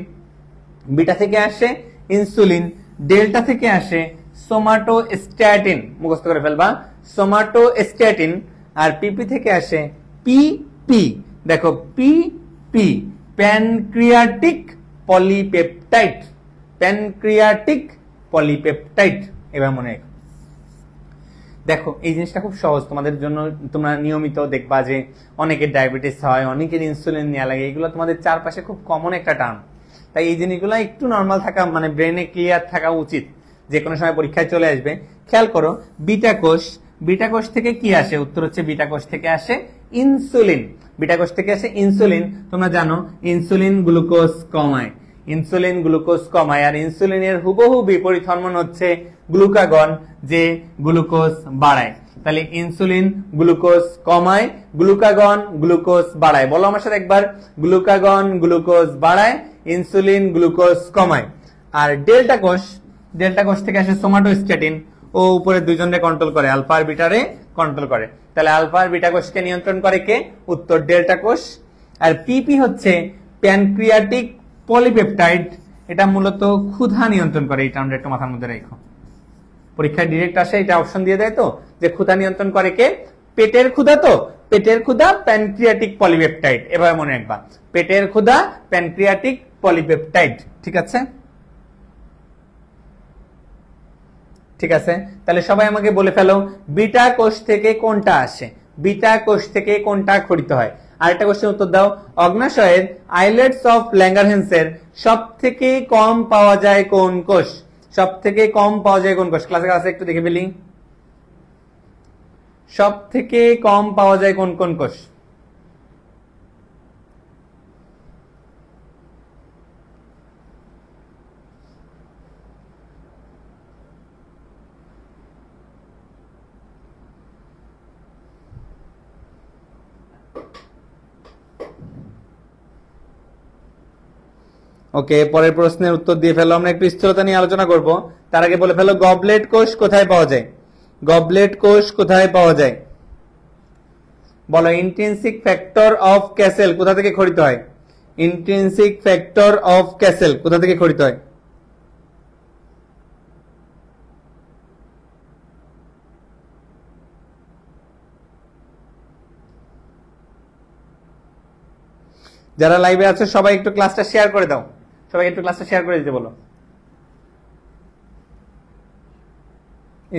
[SPEAKER 2] ডেল্টা থেকে আসে সোমাটোস্ট্যাটিন, মুখস্থ করে ফেলবা, সোমাটোস্ট্যাটিন, আর পিপি থেকে আসে পিপি। দেখো পিপি, প্যানক্রিয়াটিক পলিপেপটাইড, এবার মনে রাখো। দেখো এই জিনিসটা খুব সহজ তোমাদের জন্য, তোমরা নিয়মিত দেখবা যে অনেকের ডায়াবেটিস হয়, অনেকের ইনসুলিন নেওয়া লাগে, এগুলো তোমাদের চারপাশে খুব কমন একটা টার্ম। তাই এই জিনিসগুলো একটু নর্মাল থাকা, মানে ব্রেনে ক্লিয়ার থাকা উচিত, যে কোনো সময় পরীক্ষায় চলে আসবে। খেয়াল করো, বিটা কোষ থেকে কি আসে? উত্তর হচ্ছে বিটা কোষ থেকে আসে ইনসুলিন। তোমরা জানো ইনসুলিন গ্লুকোজ কমায়, আর ইনসুলিনের হুবহু বিপরীত হরমোন হচ্ছে গ্লুকাগন, যে গ্লুকোজ বাড়ায়। তাহলে ইনসুলিন গ্লুকোজ কমায়, গ্লুকাগন গ্লুকোজ বাড়ায়। বলো আমার সাথে একবার, গ্লুকাগন গ্লুকোজ বাড়ায়, ইনসুলিন গ্লুকোজ কমায়। আর ডেল্টা কোষ থেকে আসে সোমাটোস্ট্যাটিন, ও উপরে দুইজনকে কন্ট্রোল করে, আলফা আর বিটারে কন্ট্রোল করে। তাহলে আলফা আর বিটা কোষকে নিয়ন্ত্রণ করে কে? উত্তর ডেল্টা কোষ। আর পিপি হচ্ছে প্যানক্রিয়াটিক পলিপেপটাইড, এটা মূলত ক্ষুধা নিয়ন্ত্রণ করে। এই টার্মটা একটু মাথার মধ্যে রাখো, পরীক্ষায় ডিরেক্ট আসে, এটা অপশন দিয়ে দেয় তো, যে ক্ষুধা নিয়ন্ত্রণ করে কে? পেটের ক্ষুধা প্যানক্রিয়াটিক পলিপেপটাইড। এভাবে মনে রাখবা, পেটের ক্ষুধা প্যানক্রিয়াটিক পলিপেপটাইড। ঠিক আছে, তাহলে সবাই আমাকে বলে ফেলো বিটা কোষ থেকে কোনটা আসে, বিটা কোষ থেকে কোনটা ক্ষরিত হয়। আরেকটা কোশ্চেন উত্তর দাও, অগ্নাশয়ের আইলেটস অফ ল্যাঙ্গারহ্যান্সের সব থেকে কম পাওয়া যায় কোন কোষ? ক্লাসে একটু দেখে ফেলি, সব থেকে কম পাওয়া যায় কোন কোষ? ওকে, পরের প্রশ্নের উত্তর দিয়ে ফেলো। আমরা একটু স্থূলতা নিয়ে আলোচনা করব, তার আগে বলে ফেলো গবলেট কোষ কোথায় পাওয়া যায়? বলো ইন্ট্রিনসিক ফ্যাক্টর অফ ক্যাসেল কোথা থেকে ক্ষরিত হয়? যারা লাইভে আছো সবাই একটু ক্লাসটা শেয়ার করে দাও, শেয়ার করে দিতে বলো।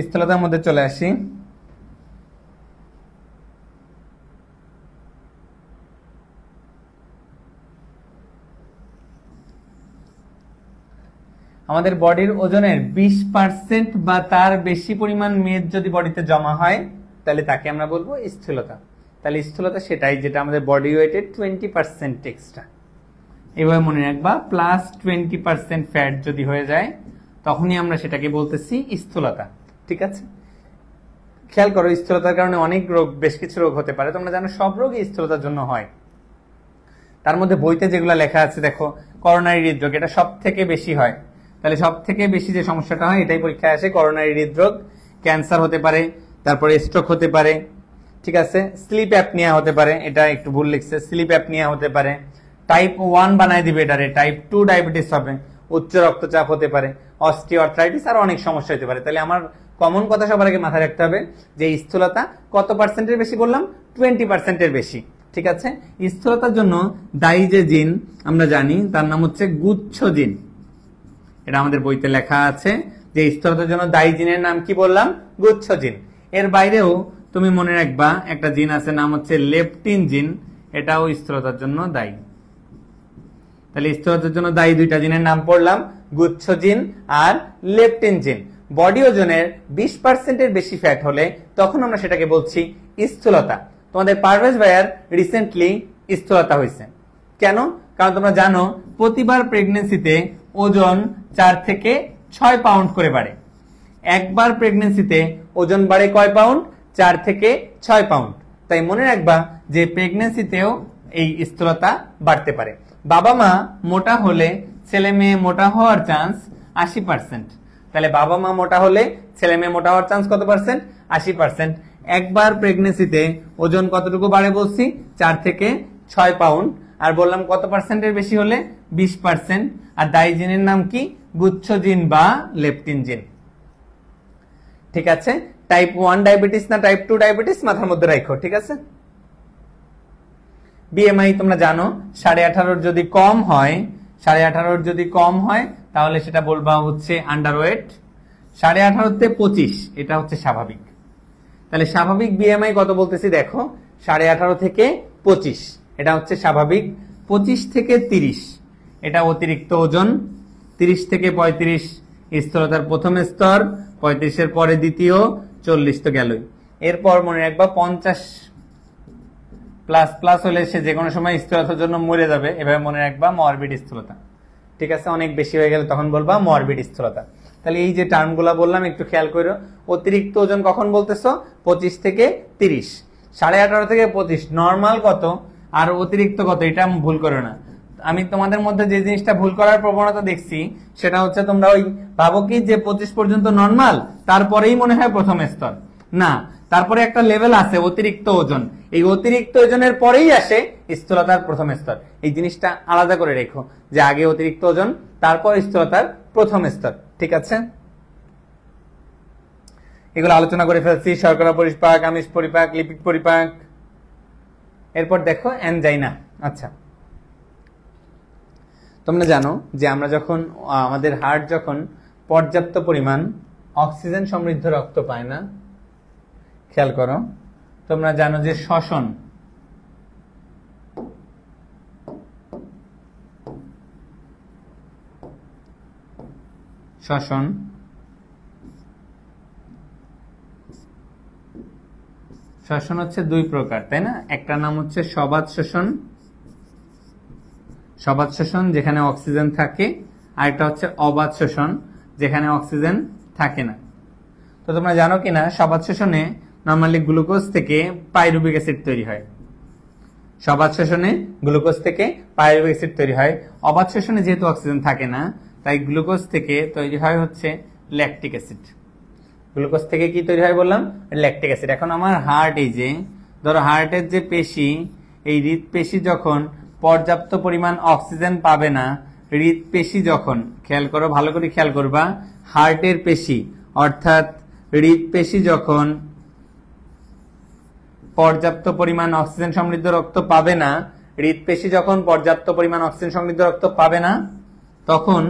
[SPEAKER 2] স্থূলতার মধ্যে চলে আসি। আমাদের বডির ওজনের 20% বা তার বেশি পরিমাণ মেদ যদি বডিতে জমা হয়, তাহলে তাকে আমরা বলবো স্থূলতা। তাহলে স্থূলতা সেটাই যেটা আমাদের বডি ওয়েটের 20% এক্সট্রা। এভাবে মনে রাখবা, প্লাস 20% ফ্যাট যদি হয়ে যায় তখনই আমরা সেটাকে বলতেছি স্থূলতা। ঠিক আছে, খেয়াল করো স্থূলতার কারণে অনেক রোগ, বেশ কিছু রোগ হতে পারে। তোমরা জানো সব রোগই স্থূলতার জন্য হয়। তার মধ্যে বইতে যেগুলো লেখা আছে দেখো, করোনারি হৃদরোগ এটা সব থেকে বেশি হয়। তাহলে সব থেকে বেশি যে সমস্যাটা হয় এটাই পরীক্ষায় আসে, করোনারি হৃদরোগ। ক্যান্সার হতে পারে, তারপরে স্ট্রোক হতে পারে, ঠিক আছে, স্লিপ অ্যাপনিয়া হতে পারে, এটা একটু ভুল লিখছে, স্লিপ অ্যাপনিয়া হতে পারে, টাইপ 1 বানায় দিবে এটারে, টাইপ 2 ডায়াবেটিস হবে, উচ্চ রক্তচাপ হতে পারে, অস্টিওআর্থ্রাইটিস আর অনেক সমস্যা হতে পারে। তাহলে আমার কমন কথা সবার আগে মাথায় রাখতে হবে যে স্থূলতা কত পার্সেন্টের বেশি বললাম, 20%-এর বেশি। ঠিক আছে, স্থূলতার জন্য দায়ী যে জিন আমরা জানি তার নাম হচ্ছে গুচ্ছ জিন। এটা আমাদের বইতে লেখা আছে যে স্থূলতার জন্য দায়ী জিনের নাম কি বললাম, গুচ্ছ জিন। এর বাইরেও তুমি মনে রাখবা একটা জিন আছে নাম হচ্ছে লেপটিন জিন, এটাও স্থূলতার জন্য দায়ী। তাহলে স্থূলতার জন্য দায়ী দুইটা জিনের নাম পড়লাম, গুচ্ছ জিন আর লেপটিন জিন। বডি ওজনের 20%-এর বেশি ফ্যাট হলে তখন আমরা সেটাকে বলছি স্থূলতা। তোমাদের পারভেজ ভাইয়ার রিসেন্টলি স্থূলতা হয়েছে। কেন? কারণ তোমরা জানো প্রতিবার প্রেগনেন্সিতে ওজন 4 থেকে 6 পাউন্ড করে বাড়ে। একবার প্রেগনেন্সিতে ওজন বাড়ে কয় পাউন্ড? 4 থেকে 6 পাউন্ড। তাই মনে রাখবা যে প্রেগনেন্সিতেও এই স্থূলতা বাড়তে পারে। বাবা মা মোটা হলে ছেলে মেয়ে মোটা হওয়ার চান্স 80%। তাহলে বাবা মা মোটা হলে ছেলে মেয়ে মোটা হওয়ার চান্স কত পার্সেন্ট? 80%। একবার প্রেগনেন্সিতে ওজন কতটুকু বাড়ে বলছি? 4 থেকে 6 পাউন্ড। আর বললাম কত পার্সেন্টের বেশি হলে? 20%। আর দায়ী জিনের নাম কি? গুচ্ছ জিন বা লেপটিন জিন। ঠিক আছে, টাইপ 1 ডায়াবেটিস না টাইপ 2 ডায়াবেটিস মাথার মধ্যে রাখো। ঠিক আছে, বিএমআই তোমরা জানো 18.5 যদি কম হয়, 18.5 যদি কম হয় তাহলে সেটা বলবা হচ্ছে আন্ডারওয়েট। 18.5 তে 25 এটা হচ্ছে স্বাভাবিক। তাহলে স্বাভাবিক বিএমআই কত বলতেছি দেখো, 18.5 থেকে 25 এটা হচ্ছে স্বাভাবিক। 25 থেকে 30 এটা অতিরিক্ত ওজন। 30 থেকে 35 স্থূলতার প্রথম স্তর, 35-এর পরে দ্বিতীয়, 40 তো গেলই। এরপর মনে রাখবা 50 প্লাস প্লাস হলে সে যে কোনো সময় স্থূলতার জন্য মরে যাবে, এভাবে মনে রাখবা মরবিড স্থূলতা। ঠিক আছে, অনেক বেশি হয়ে গেলে তখন বলবা মরবিড স্থূলতা। তাহলে এই যে টার্মগুলো বললাম একটু খেয়াল করো। অতিরিক্ত ওজন কখন বলতেছো? 25 থেকে 30। 18.5 থেকে 25 নর্মাল কত আর অতিরিক্ত কত এটা ভুল করো না। আমি তোমাদের মধ্যে যে জিনিসটা ভুল করার প্রবণতা দেখছি সেটা হচ্ছে তোমরা ওই ভাবো কি যে 25 পর্যন্ত নর্মাল, তারপরেই মনে হয় প্রথম স্তর। না, তারপরে একটা লেভেল আছে অতিরিক্ত ওজন, এই অতিরিক্ত ওজনের পরেই আসে স্থূলতার প্রথম স্তর। এই জিনিসটা আলাদা করে রেখো যে আগে অতিরিক্ত ওজন তারপর স্থূলতার প্রথম স্তর। ঠিক আছে, এগুলো আলোচনা করে ফেলছি। শর্করা পরিপাক, আমিষ পরিপাক, লিপিড পরিপাক। এরপর দেখো অ্যানজাইনা। আচ্ছা, তোমরা জানো যে আমরা যখন আমাদের হার্ট যখন পর্যাপ্ত পরিমাণ অক্সিজেন সমৃদ্ধ রক্ত পায় না, খেয়াল করো, তোমরা জানো যে শ্বসন শ্বসন শ্বসন হচ্ছে দুই প্রকার, তাই না? একটা নাম হচ্ছে সবাত শ্বসন, সবাত শ্বসন যেখানে অক্সিজেন থাকে, আর একটা হচ্ছে অবাত শ্বসন যেখানে অক্সিজেন থাকে না। তো তোমরা জানো কিনা সবাত শ্বসনে নরমালি গ্লুকোজ থেকে পাইরুভিক অ্যাসিড তৈরি হয়। সবাত শ্বসনে গ্লুকোজ থেকে পাইরুভিক অ্যাসিড তৈরি হয়। অবাত শ্বসনে যেহেতু অক্সিজেন থাকে না তাই গ্লুকোজ থেকে তৈরি হয় হচ্ছে ল্যাকটিক অ্যাসিড। গ্লুকোজ থেকে কি তৈরি হয় বললাম? Lactic acid. এখন আমার হার্ট, এই যে ধরো হার্টের যে পেশি, এই হৃদপেশি যখন পর্যাপ্ত পরিমাণ অক্সিজেন পাবে না, হৃদপেশি যখন, খেয়াল করো ভালো করে খেয়াল করবা, হার্টের পেশি অর্থাৎ হৃদপেশি যখন পর্যাপ্ত পরিমাণ অক্সিজেন সমৃদ্ধ রক্ত পাবে না, হৃদপেশি যখন পর্যাপ্ত পরিমাণ অক্সিজেন সমৃদ্ধ রক্ত পাবে না তখন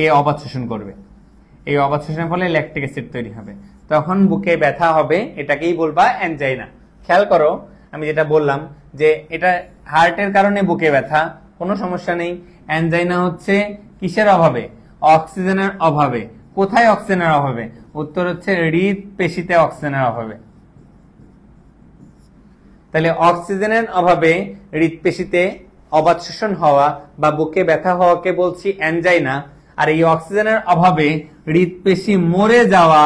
[SPEAKER 2] এ অবাত শোষণ করবে। এই অবাত শোষণের ফলে ল্যাকটিক অ্যাসিড তৈরি হবে, তখন বুকে ব্যথা হবে, এটাকেই বলবা অ্যানজাইনা। খেয়াল করো আমি যেটা বললাম যে এটা হার্টের কারণে বুকে ব্যথা, কোনো সমস্যা নেই। অ্যানজাইনা হচ্ছে কিসের অভাবে? অক্সিজেনের অভাবে। কোথায় অক্সিজেনের অভাবে? উত্তর হচ্ছে হৃদপেশিতে অক্সিজেনের অভাবে। তাহলে অক্সিজেনের অভাবে হৃদপেশিতে অবাত শোষণ হওয়া বা বুকে ব্যথা হওয়াকে বলছি অ্যানজাইনা, আর এই অক্সিজেনের অভাবে হৃদপেশি মরে যাওয়া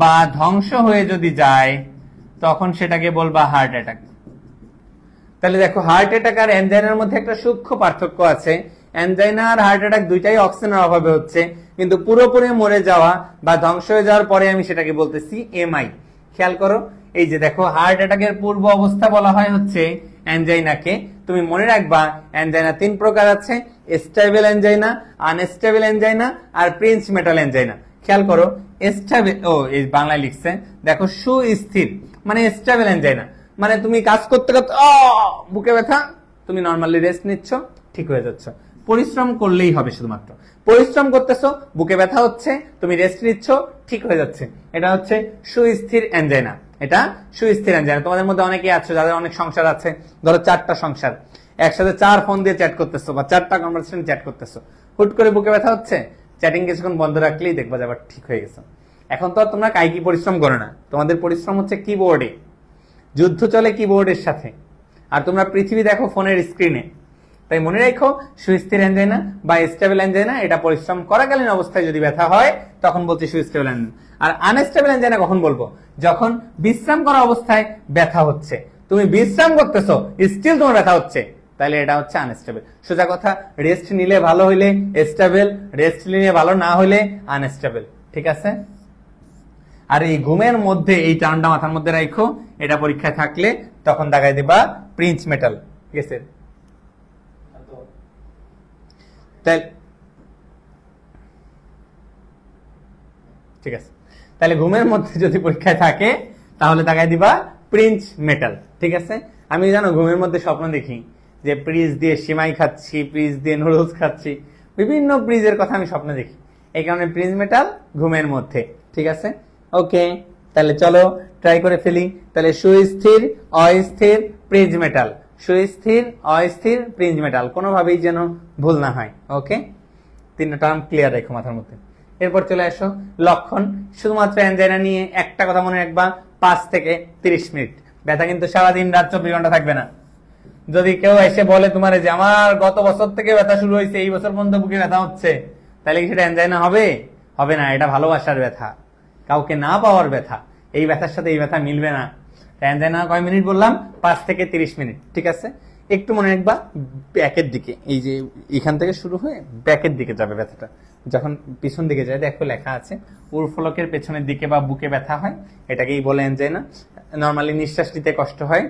[SPEAKER 2] বা ধ্বংস হয়ে যদি যায় তখন সেটাকে বলবা হার্ট অ্যাটাক। তাহলে দেখো, হার্ট অ্যাটাক আর অ্যানজাইনার মধ্যে একটা সূক্ষ্ম পার্থক্য আছে। অ্যানজাইনা আর হার্ট অ্যাটাক দুইটাই অক্সিজেনের অভাবে হচ্ছে, কিন্তু পুরোপুরি মরে যাওয়া বা ধ্বংস হয়ে যাওয়ার পরে আমি সেটাকে বলতেছি এমআই। খেয়াল করো, এই যে দেখো, হার্ট অ্যাটাকের পূর্ব অবস্থা বলা হয় হচ্ছে অ্যানজাইনাকে। তুমি মনে রাখবা অ্যানজাইনা 3 প্রকার আছে, স্টেবল অ্যানজাইনা, আনস্টেবল অ্যানজাইনা আর প্রিন্স মেটাল অ্যানজাইনা। খেয়াল করো, স্টেবল, এই বাংলায় লিখছে দেখো, সুস্থির মানে স্টেবল অ্যানজাইনা, মানে তুমি কাজ করতে করতে বুকে ব্যথা, তুমি নরমালি রেস্ট নিচ্ছ, ঠিক হয়ে যাচ্ছ। পরিশ্রম করলেই হবে, শুধুমাত্র পরিশ্রম করতেছো, বুকে ব্যথা হচ্ছে, তুমি রেস্ট নিচ্ছ, ঠিক হয়ে যাচ্ছে। এটা হচ্ছে সুস্থির অ্যানজাইনা, এটা সুস্থির অ্যানজাইনা। তোমাদের মধ্যে অনেকেই আছো যাদের অনেক সংসার আছে, ধরো 4টা সংসার, একসাথে 4 ফোন দিয়ে চ্যাট করতেছো বা 4টা কনভারসেশন চ্যাট করতেছো, হুট করে বুকে ব্যথা হচ্ছে, চ্যাটিং কিছুক্ষণ বন্ধ রাখলেই দেখবা যে আবার ঠিক হয়ে গেছে। এখন তো তোমরা কায়িক পরিশ্রম করো না, তোমাদের পরিশ্রম হচ্ছে কিবোর্ডে, যুদ্ধ চলে কিবোর্ডের সাথে, আর তোমরা পৃথিবী দেখো ফোনের স্ক্রিনে। তাই মনে রাখো, সুস্থির অ্যানজাইনা বা স্টেবল অ্যানজাইনা, এটা পরিশ্রম করাকালীন অবস্থায় যদি ব্যথা হয় তখন বলছি সুস্থির অ্যানজাইনা। আর আনস্টেবল অ্যানজাইনা কখন বলবো? যখন বিশ্রাম করা অবস্থায় ব্যথা হচ্ছে, তুমি বিশ্রাম করতেছো, স্টিল তোমার ব্যথা হচ্ছে, তাহলে এটা হচ্ছে আনস্টেবল। সোজা কথা, রেস্ট নিলে ভালো হইলে স্টেবল, রেস্ট নিলে ভালো না হইলে আনস্টেবল। ঠিক আছে? আর এই ঘুমের মধ্যে এই টার্মটা মাথার মধ্যে রাখো, এটা পরীক্ষায় থাকলে তখন দেখাই দিবা প্রিন্স মেটাল। ঠিক আছে? ঠিক আছে, তাহলে ঘুমের মধ্যে যদি পরীক্ষায় থাকে তাহলে তাকাই দিবা প্রিন্স মেটাল। ঠিক আছে? আমি জানো ঘুমের মধ্যে স্বপ্ন দেখি যে প্রিজ দিয়ে সিমাই খাচ্ছি, প্রিজ দিয়ে নুডলস খাচ্ছি, বিভিন্ন প্রিজের কথা আমি স্বপ্ন দেখি, এই কারণে প্রিন্স মেটাল ঘুমের মধ্যে। ঠিক আছে? ওকে, তাহলে চলো ট্রাই করে ফেলি। তাহলে সুস্থির, অস্থির, প্রিন্স মেটাল, সুস্থির, অস্থির, প্রিন্স মেটাল, কোনোভাবেই যেন ভুল না হয়। ওকে, 3টা টার্ম ক্লিয়ার রাখো মাথার মধ্যে। এরপর চলে আসো লক্ষণ। শুধুমাত্র অ্যানজাইনা নিয়ে একটা কথা মনে রাখবা, 5 থেকে 30 মিনিট। ব্যথা কিন্তু সারাদিন রাত 24 ঘন্টা থাকবে না। যদি কেউ এসে বলে তোমার যে আমার গত বছর থেকে ব্যথা শুরু হয়েছে, এই বছর পর্যন্ত বুকে ব্যথা হচ্ছে, তাহলে কি সেটা অ্যানজাইনা হবে? হবে না। এটা ভালোবাসার ব্যথা, কাউকে না পাওয়ার ব্যথা। এই ব্যথার সাথে এই ব্যথা মিলবে না। অ্যানজাইনা কয় মিনিট বললাম? 5 থেকে 30 মিনিট। ঠিক আছে? একটু মনে রাখবা ব্যাকের দিকে, এই যে এখান থেকে শুরু হয়ে ব্যাকের দিকে যাবে ব্যথাটা। যখন পিছন দিকে যায় দেখো লেখা আছে উরফলকের পেছনের দিকে বা বুকে ব্যথা হয়, এটাকেই বলে অ্যানজাইনা। নরমালি নিঃশ্বাস নিতে কষ্ট হয়,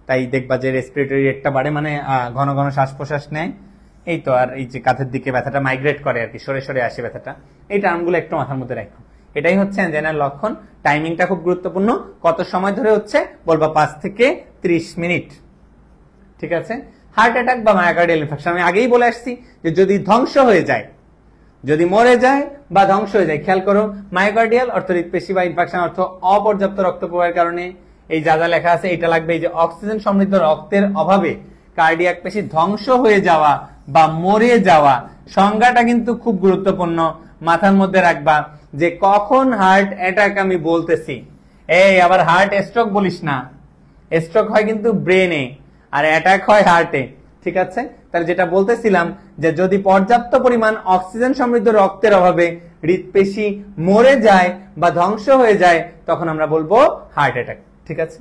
[SPEAKER 2] তাই দেখবা যে রেসপিরেটরি রেটটা বাড়ে, মানে ঘন ঘন শ্বাস প্রশ্বাস নেয়। এই তো, আর এই যে কাঁধের দিকে ব্যথাটা মাইগ্রেট করে আর কি, সরে সরে আসে ব্যথাটা। এই টার্মগুলো একটু মাথার মধ্যে রাখো। এটাই হচ্ছে অ্যানজাইনার লক্ষণ। টাইমিংটা খুব গুরুত্বপূর্ণ। কত সময় ধরে হচ্ছে বলবা? 5 থেকে 30 মিনিট। ঠিক আছে? হার্ট অ্যাটাক বা মায়োকার্ডিয়াল ইনফেকশন আমি আগেই বলে আসছি যে যদি ধ্বংস হয়ে যায়, যদি মরে যায় বা ধ্বংস হয়ে যায়, খেয়াল করো, মায়োকার্ডিয়াল অর্থ হৃদপেশি বা ইনফেকশন অর্থ অপর্যাপ্ত রক্ত প্রবাহের কারণে এই যা যা লেখা আছে এটা লাগবে। এই যে অক্সিজেন সমৃদ্ধ রক্তের অভাবে কার্ডিয়াক পেশি ধ্বংস হয়ে যাওয়া বা মরে যাওয়া, সংজ্ঞাটা কিন্তু খুব গুরুত্বপূর্ণ। মাথার মধ্যে রাখবা যে কখন হার্ট অ্যাটাক আমি বলতেছি। এই আবার হার্ট স্ট্রোক বলিস না, স্ট্রোক হয় কিন্তু ব্রেনে আর অ্যাটাক হয় হার্টে। ঠিক আছে? তাহলে যেটা বলতেছিলাম যে যদি পর্যাপ্ত পরিমাণ অক্সিজেন সমৃদ্ধ রক্তের অভাবে হৃদপেশি মরে যায় বা ধ্বংস হয়ে যায় তখন আমরা বলবো হার্ট অ্যাটাক। ঠিক আছে?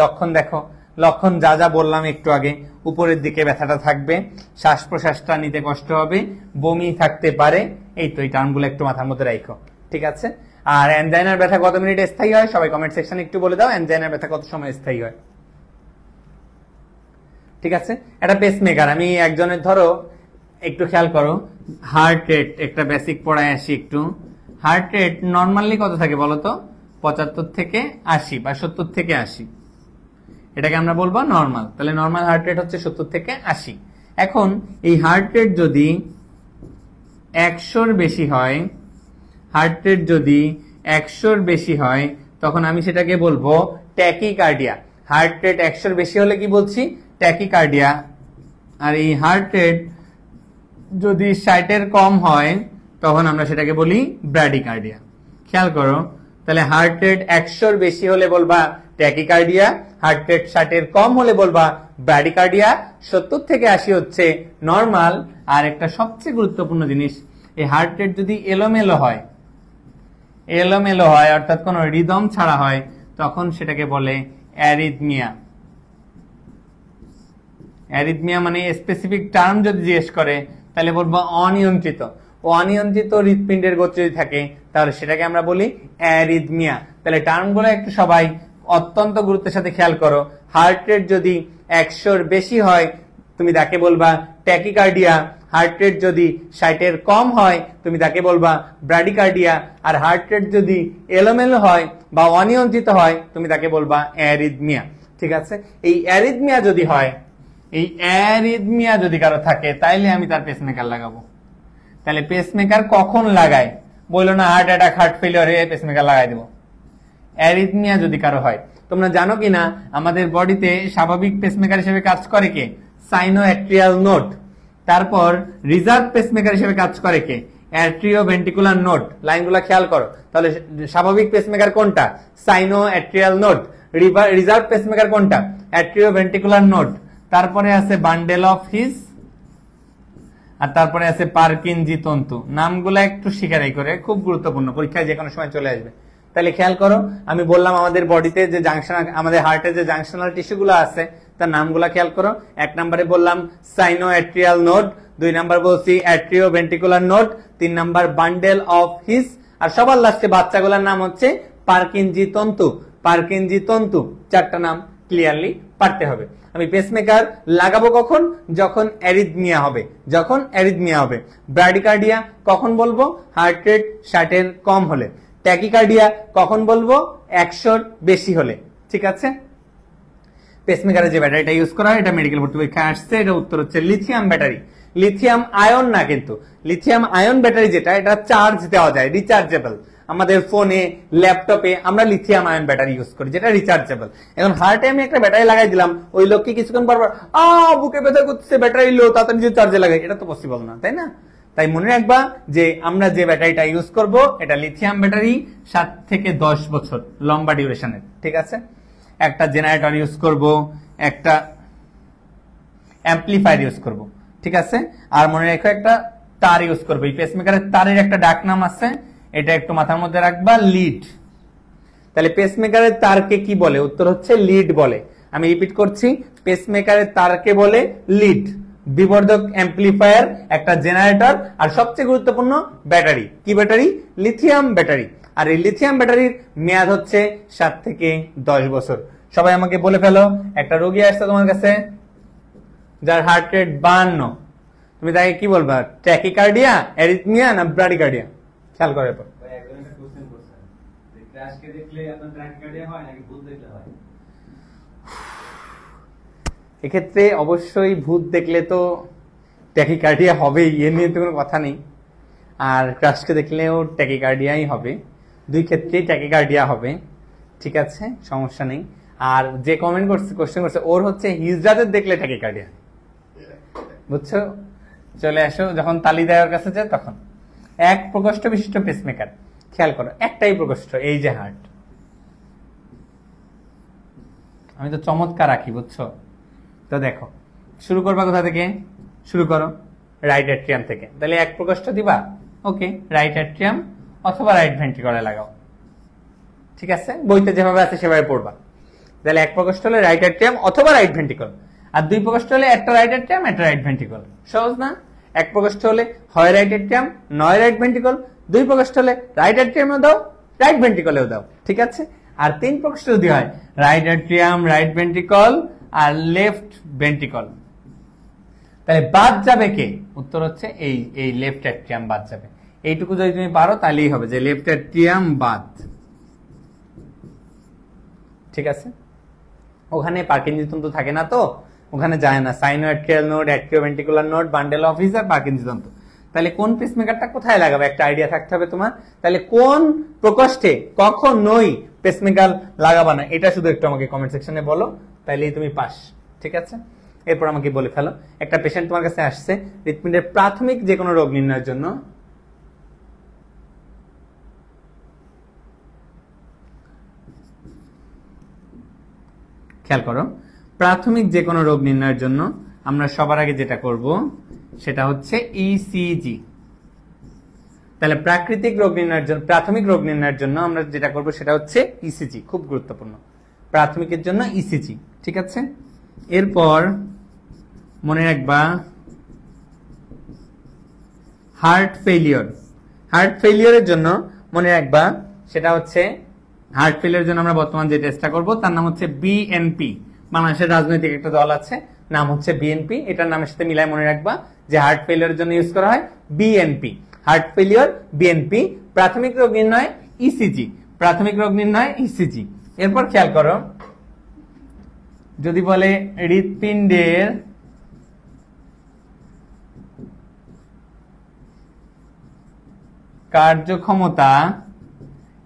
[SPEAKER 2] লক্ষণ দেখো, লক্ষণ যা যা বললাম একটু আগে, উপরের দিকে ব্যথাটা থাকবে, শ্বাস প্রশ্বাসটা নিতে কষ্ট হবে, বমি থাকতে পারে। এই তো, এই টার্মগুলো একটু মাথার মধ্যে রাখো। ঠিক আছে? আর অ্যানজাইনার ব্যথা কত মিনিট স্থায়ী হয়? সবাই কমেন্ট সেকশনে একটু বলে দাও অ্যানজাইনার ব্যথা কত সময় স্থায়ী হয়। ঠিক আছে? এটা পেসমেকার। আমি একজনের, ধরো একটু খেয়াল করো, হার্ট রেট একটা বেসিক পড়ায় আসি একটু। হার্ট রেট নর্মালি কত থাকে বলতো? 75 থেকে 80 বা 70 থেকে 80, এটাকে আমরা বলবো নর্মাল। তাহলে নর্মাল হার্ট রেট হচ্ছে 70 থেকে 80। এখন এই হার্ট রেট যদি 100-র বেশি হয়, হার্ট রেট যদি 100-র বেশি হয় তখন আমি সেটাকে বলবো ট্যাকিকার্ডিয়া। হার্ট রেট 100-র বেশি হলে কি বলছি? ট্যাকিকার্ডিয়া। আর এই হার্ট রেট যদি 60-এর কম হয় তখন আমরা সেটাকে বলি ব্র্যাডিকার্ডিয়া। খেয়াল করো, তাহলে হার্ট রেট 100-র বেশি হলে বলবা ট্যাকিকার্ডিয়া, হার্ট রেট 60 কম হলে বলবা ব্র্যাডিকার্ডিয়া, 70 থেকে 80 হচ্ছে নরমাল। আর একটা সবচেয়ে গুরুত্বপূর্ণ জিনিস, এই হার্ট রেট যদি এলোমেলো হয় অর্থাৎ কোন রিদম ছাড়া হয়, তখন সেটাকে বলে অ্যারিথমিয়া। অ্যারিথমিয়া মানে স্পেসিফিক টার্ম যদি জিজ্ঞেস করে তাহলে বলবো অনিয়ন্ত্রিত। অনিয়ন্ত্রিত হৃৎপিণ্ডের গতি যদি থাকে তাহলে সেটাকে আমরা বলি অ্যারিথমিয়া। তাহলে টার্মগুলো একটু সবাই অত্যন্ত গুরুত্বের সাথে খেয়াল করো। হার্ট রেট যদি 100-র বেশি হয় তুমি তাকে বলবা ট্যাকিকার্ডিয়া, হার্ট রেট যদি 60-এর কম হয় তুমি তাকে বলবা ব্র্যাডিকার্ডিয়া, আর হার্ট রেট যদি এলোমেলো হয় বা অনিয়ন্ত্রিত হয় তুমি তাকে বলবা অ্যারিথমিয়া। ঠিক আছে, এই অ্যারিথমিয়া যদি কারো থাকে তাইলে আমি তার পেসমেকার লাগাবো। তাহলে পেসমেকার কখন লাগায়? বললো না হার্ট অ্যাটাক, হার্ট ফেলিওর হয়ে পেসমেকার লাগাই দেবো। অ্যারিথমিয়া যদি কারো হয়, তোমরা জানো কিনা আমাদের বডিতে স্বাভাবিক পেসমেকার হিসেবে কাজ করে কে? Sinoatrial node. তারপর রিজার্ভ পেসমেকার হিসেবে কাজ করে কে? Atrioventricular node. লাইনগুলো খেয়াল করো। তাহলে স্বাভাবিক পেসমেকার কোনটা? Sinoatrial node. রিজার্ভ পেসমেকার কোনটা? Atrioventricular node. তারপরে আছে বান্ডেল অফ হিস, আর তারপরে আছে পারকিনজি তন্তু। নামগুলো একটু শিকারাই করে, খুব গুরুত্বপূর্ণ, পরীক্ষায় যে কোনো সময় চলে আসবে। তাহলে খেয়াল করো, আমি বললাম আমাদের বডিতে যে জাংশন, আমাদের হার্টে যে জাংশনাল টিস্যুগুলো আছে তার নামগুলো খেয়াল করো। 1 নম্বরে বললাম সাইনোঅ্যাট্রিয়াল নোড, 2 নাম্বার বলছি atrioventricular node, 3 number bundle of His, আর সবার লাস্টে বাচ্চাগুলোর নাম হচ্ছে পারকিনজি তন্তু। পারকিনজি তন্তু 4টা নাম ক্লিয়ারলি পারতে হবে। আমি পেসমেকার লাগাবো কখন? যখন অ্যারিথমিয়া হবে। ব্র্যাডিকার্ডিয়া কখন বলবো? হার্ট রেট 60-এর কম হলে। ট্যাকিকার্ডিয়া কখন বলবো? 100-র বেশি হলে। ঠিক আছে, পেসমেকারে যে ব্যাটারিটা ইউজ করা হয় এটা মেডিকেল ভর্তি পরীক্ষায় আসছে, এটা উত্তর হচ্ছে লিথিয়াম ব্যাটারি। লিথিয়াম আয়ন না, কিন্তু লিথিয়াম আয়ন ব্যাটারি যেটা, এটা চার্জ দেওয়া যায়, রিচার্জেবল। আমাদের ফোনে, ল্যাপটপে আমরা লিথিয়াম আয়ন ব্যাটারি ইউজ করি যেটা রিচার্জেবল। এখন হার্টে আমি একটা ব্যাটারি লাগাই দিলাম, ওই লোককে কিছুক্ষণ পর বুকে ব্যথা করতেছে, ব্যাটারি লো, তাড়াতাড়ি যে চার্জে লাগাই, এটা তো পসিবল না, তাই না? তাই মনে রাখবা যে আমরা যে ব্যাটারিটা ইউজ করব এটা লিথিয়াম ব্যাটারি, 7 থেকে 10 বছর লম্বা ডিউরেশনের। ঠিক আছে, একটা জেনারেটর ইউজ করব, একটা অ্যাম্পলিফায়ার ইউজ করব। ঠিক আছে, আর মনে রেখো একটা তার ইউজ করবো। এই পেসমেকারের তারের একটা ডাক নাম আছে, এটা একটু মাথার মধ্যে রাখবা, লিড। তাহলে পেসমেকারের তারকে কি বলে? উত্তর হচ্ছে লিড বলে। আমি রিপিট করছি, পেসমেকারের তারকে বলে লিড। বিবর্ধক, অ্যাম্পলিফায়ার, একটা জেনারেটর, আর সবচেয়ে গুরুত্বপূর্ণ ব্যাটারি। কি ব্যাটারি? Lithium battery. আর এই লিথিয়াম ব্যাটারির মেয়াদ হচ্ছে 7 থেকে 10 বছর। সবাই আমাকে বলে ফেলো, একটা রোগী আসছে তোমার কাছে যার হার্ট রেট 52, তুমি তাকে কি বলবা? ট্যাকিকার্ডিয়া, অ্যারিথমিয়া না ব্র্যাডিকার্ডিয়া? খেয়াল করে পর।
[SPEAKER 1] একজন একটা কোশ্চেন করছেন যে ক্র্যাশকে দেখলে আপনার ট্র্যাকিকার্ডিয়া হয় নাকি ভূত দেখলে হয়?
[SPEAKER 2] এক্ষেত্রে অবশ্যই ভূত দেখলে তো ট্যাকিকার্ডিয়া হবেই, এ নিয়ে তো কোনো কথা নেই। আর ক্রাশকে দেখলেও ট্যাকিকার্ডিয়াই হবে, দুই ক্ষেত্রেই ট্যাকিকার্ডিয়া হবে। ঠিক আছে, সমস্যা নেই। আর যে কমেন্ট করছে, কোশ্চেন করছে, ওর হচ্ছে হিজড়াদের দেখলে ট্যাকিকার্ডিয়া, বুঝছো? চলে আসো, যখন তালি দেওয়ার কাছে যায় তখন। 1 প্রকোষ্ঠ বিশিষ্ট পেসমেকার, খেয়াল করো, একটাই প্রকোষ্ঠ, এই যে হার্ট। আমি তো চমৎকার রাখি, বুঝছো? তো দেখো, শুরু করবা কোথা থেকে? শুরু করো রাইট অ্যাট্রিয়াম থেকে। তাহলে 1 প্রকোষ্ঠ দিবা, ওকে, রাইট অ্যাট্রিয়াম অথবা রাইট ভেন্ট্রিকলে লাগাও। ঠিক আছে, বইতে যেভাবে আছে সেভাবে পড়বা। তাহলে 1 প্রকোষ্ঠ হলে রাইট অ্যাট্রিয়াম অথবা রাইট ভেন্ট্রিকল, আর 2 প্রকোষ্ঠ হলে একটা রাইট অ্যাট্রিয়াম, একটা রাইট ভেন্ট্রিকল। সহজ না? 1 প্রকোষ্ঠ হলে হয় রাইট অ্যাট্রিয়াম, নয় রাইট ভেন্ট্রিকল। 2 প্রকোষ্ঠ হলে রাইট অ্যাট্রিয়ামও দাও, রাইট ভেন্ট্রিকলেও দাও। ঠিক আছে, আর 3 প্রকোষ্ঠ যদি হয় রাইট অ্যাট্রিয়াম, রাইট ভেন্ট্রিকল আর লেফট ভেন্ট্রিকল। তাহলে বাদ যাবে কে? উত্তর হচ্ছে এই লেফট অ্যাট্রিয়াম বাদ যাবে। এইটুকু যদি তুমি পারো তাহলেই হবে যে লেফট অ্যাট্রিয়াম বাদ। ঠিক আছে, ওখানে পার্কিনজি তন্তু থাকে না, তো ওখানে যায় না। Sinoatrial node, atrioventricular node, bundle of His আর পার্কিনজি তন্তু। তাহলে কোন পেসমেকারটা কোথায় লাগাবে একটা আইডিয়া থাকতে হবে তোমার। তাহলে কোন প্রকোষ্ঠে কখনোই পেসমেকার লাগাবা না, এটা শুধু একটু আমাকে কমেন্ট সেকশনে বলো, তাইলেই তুমি পাস। ঠিক আছে, এরপর আমাকে বলে ফেলো, একটা পেশেন্ট তোমার কাছে আসছে হৃৎপিণ্ডের প্রাথমিক যে কোনো রোগ নির্ণয়ের জন্য। খেয়াল করো, প্রাথমিক যে কোনো রোগ নির্ণয়ের জন্য আমরা সবার আগে যেটা করব সেটা হচ্ছে ইসিজি। তাহলে প্রাকৃতিক রোগ নির্ণয়ের জন্য, প্রাথমিক রোগ নির্ণয়ের জন্য আমরা যেটা করব সেটা হচ্ছে ইসিজি। খুব গুরুত্বপূর্ণ, প্রাথমিকের জন্য ইসিজি। ঠিক আছে, এরপর মনে রাখবা হার্ট ফেলিওর। হার্ট ফেলিওরের জন্য মনে রাখবা সেটা হচ্ছে, হার্ট ফেলিওরের জন্য আমরা বর্তমান যে টেস্টটা করব তার নাম হচ্ছে বিএনপি। বাংলাদেশের রাজনৈতিক একটা দল আছে, নাম হচ্ছে বিএনপি। এটার নামের সাথে মিলাই মনে রাখবা যে হার্ট ফেলিওরের জন্য ইউজ করা হয় বিএনপি। Heart failure, BNP. প্রাথমিক রোগ নির্ণয় ইসিজি, প্রাথমিক রোগ নির্ণয় ইসিজি। এরপর খেয়াল করো, যদি বলে হৃৎপিণ্ডের কার্যক্ষমতা,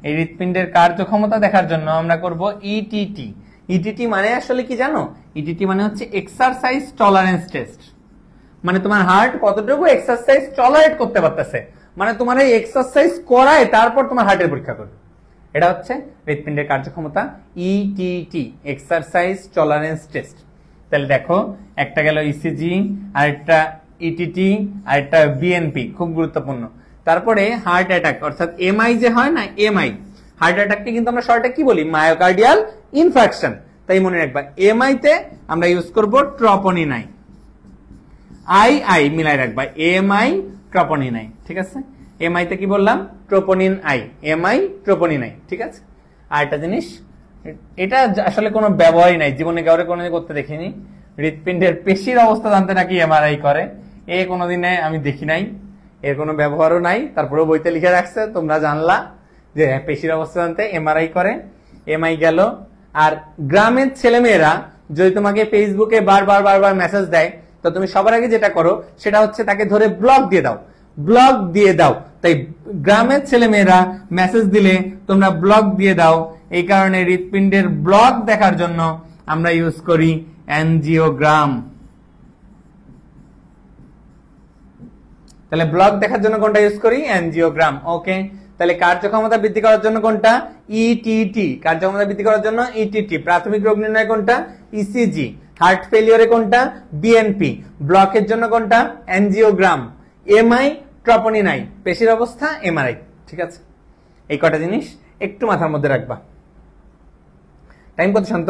[SPEAKER 2] এই হৃৎপিণ্ডের কার্যক্ষমতা দেখার জন্য আমরা করব ইটিটি। ইটিটি মানে আসলে কি জানো? ইটিটি মানে হচ্ছে এক্সারসাইজ টলারেন্স টেস্ট। মানে তোমার হার্ট কতটুকু এক্সারসাইজ টলারেট করতে পারতেছে, মানে তোমার এই এক্সারসাইজ করায় তারপর তোমার হার্টের পরীক্ষা করবে। এটা হচ্ছে হৃৎপিণ্ডের কার্যক্ষমতা, ইটিটি, এক্সারসাইজ টলারেন্স টেস্ট। তাহলে দেখো, একটা গেল ইসিজি, আরেকটা ইটিটি, আরেকটা বিএনপি। খুব গুরুত্বপূর্ণ। তারপরে হার্ট অ্যাটাক, অর্থাৎ এমআই যে হয় না, এমআই, হার্ট অ্যাটাককে কিন্তু আমরা শর্টে কি বলি? Myocardial infraction. তাই মনে রাখবা, এমআই তে আমরা ইউজ করব ট্রপনিন আই। আই মিলাই রাখবা, এমআই ট্রপনিন আই। ঠিক আছে, এমআই তে কি বললাম? Troponin I, MI troponin I. ঠিক আছে, আর একটা জিনিস, এটা আসলে কোনো ব্যবহারই নাই, জীবনে কাউরে কোনো করতে দেখিনি। হৃৎপিণ্ডের পেশির অবস্থা জানতে নাকি এমআরআই করে, এ কোনোদিনে আমি দেখি নাই, এর কোনো ব্যবহারও নাই। তারপরেও বইতে লিখে রাখছে, তোমরা জানলা যে পেশির অবস্থা জানতে এমআরআই করে। এমআই গেল। আর গ্রামের ছেলেমেয়েরা যদি তোমাকে ফেসবুকে বারবার মেসেজ দেয়, তো তুমি সবার আগে যেটা করো সেটা হচ্ছে তাকে ধরে ব্লক দিয়ে দাও, ব্লক দিয়ে দাও। তাই গ্রামের ছেলেমেয়েরা মেসেজ দিলে তোমরা ব্লক দিয়ে দাও। এই কারণে হৃৎপিণ্ডের ব্লক দেখার জন্য আমরা ইউজ করি অ্যানজিওগ্রাম। তাহলে ব্লক দেখার জন্য কোনটা ইউজ করি? অ্যানজিওগ্রাম। ওকে, তাহলে কার্যক্ষমতা বৃদ্ধি করার জন্য কোনটা? ইটিটি। কার্যক্ষমতা বৃদ্ধি করার জন্য ইটিটি। প্রাথমিক রোগ নির্ণয় কোনটা? ইসিজি। হার্ট ফেলিওরে কোনটা? বিএনপি। ব্লকের জন্য কোনটা? অ্যানজিওগ্রাম। MI troponin I. পেশির অবস্থা এমআরআই। ঠিক আছে, এই কটা জিনিস একটু মাথার মধ্যে রাখবা। টাইম কত শান্ত?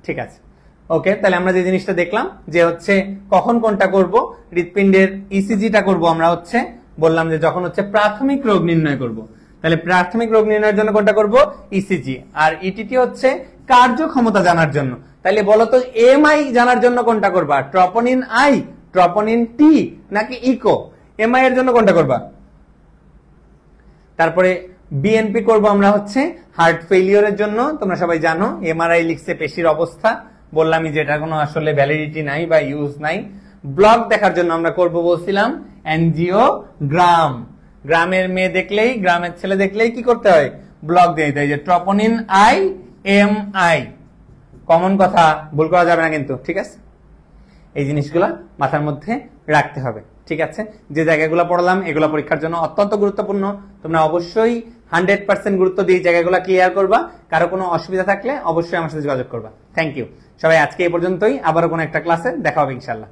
[SPEAKER 2] ঠিক আছে, ওকে। তাহলে আমরা যে জিনিসটা দেখলাম যে হচ্ছে কখন কোনটা করব, হৃৎপিণ্ডের ইসিজিটা করব আমরা হচ্ছে বললাম যে যখন হচ্ছে প্রাথমিক রোগ নির্ণয় করব। তাহলে প্রাথমিক রোগ নির্ণয়ের জন্য কোনটা করব? ইসিজি। আর ইটিটি হচ্ছে কার্যক্ষমতা জানার জন্য। তাহলে বলো তো, এমআই জানার জন্য কোনটা করবা? ট্রপোনিন আই, ট্রপোনিন টি, নাকি ইকো? এমআই এর জন্য কোনটা করবা? তারপরে বিএনপি করব আমরা হচ্ছে হার্ট ফেলিওরের জন্য। তোমরা সবাই জানো এমআরআই লিখছে পেশির অবস্থা, বললামই যে এটা কোনো আসলে ভ্যালিডিটি নাই বা ইউজ নাই। ব্লক দেখার জন্য আমরা করব বলছিলাম অ্যানজিওগ্রাম। গ্রামের মেয়ে দেখলেই, গ্রামের ছেলে দেখলেই কি করতে হয়? ব্লক দিয়ে দিতে হয়, যে ট্রপোনিন আই, এমআই। কমন কথা, ভুল করা যাবে না কিন্তু। ঠিক আছে, এই জিনিসগুলো মাথার মধ্যে রাখতে হবে। ঠিক আছে, যে জায়গাগুলো পড়লাম এগুলো পরীক্ষার জন্য অত্যন্ত গুরুত্বপূর্ণ। তোমরা অবশ্যই 100% গুরুত্ব দিয়ে জায়গাগুলো ক্লিয়ার করবা। কারো কোনো অসুবিধা থাকলে অবশ্যই আমার সাথে যোগাযোগ করবা। থ্যাংক ইউ সবাই, আজকে এই পর্যন্তই। আবারও কোনো একটা ক্লাসে দেখা হবে ইনশাল্লাহ।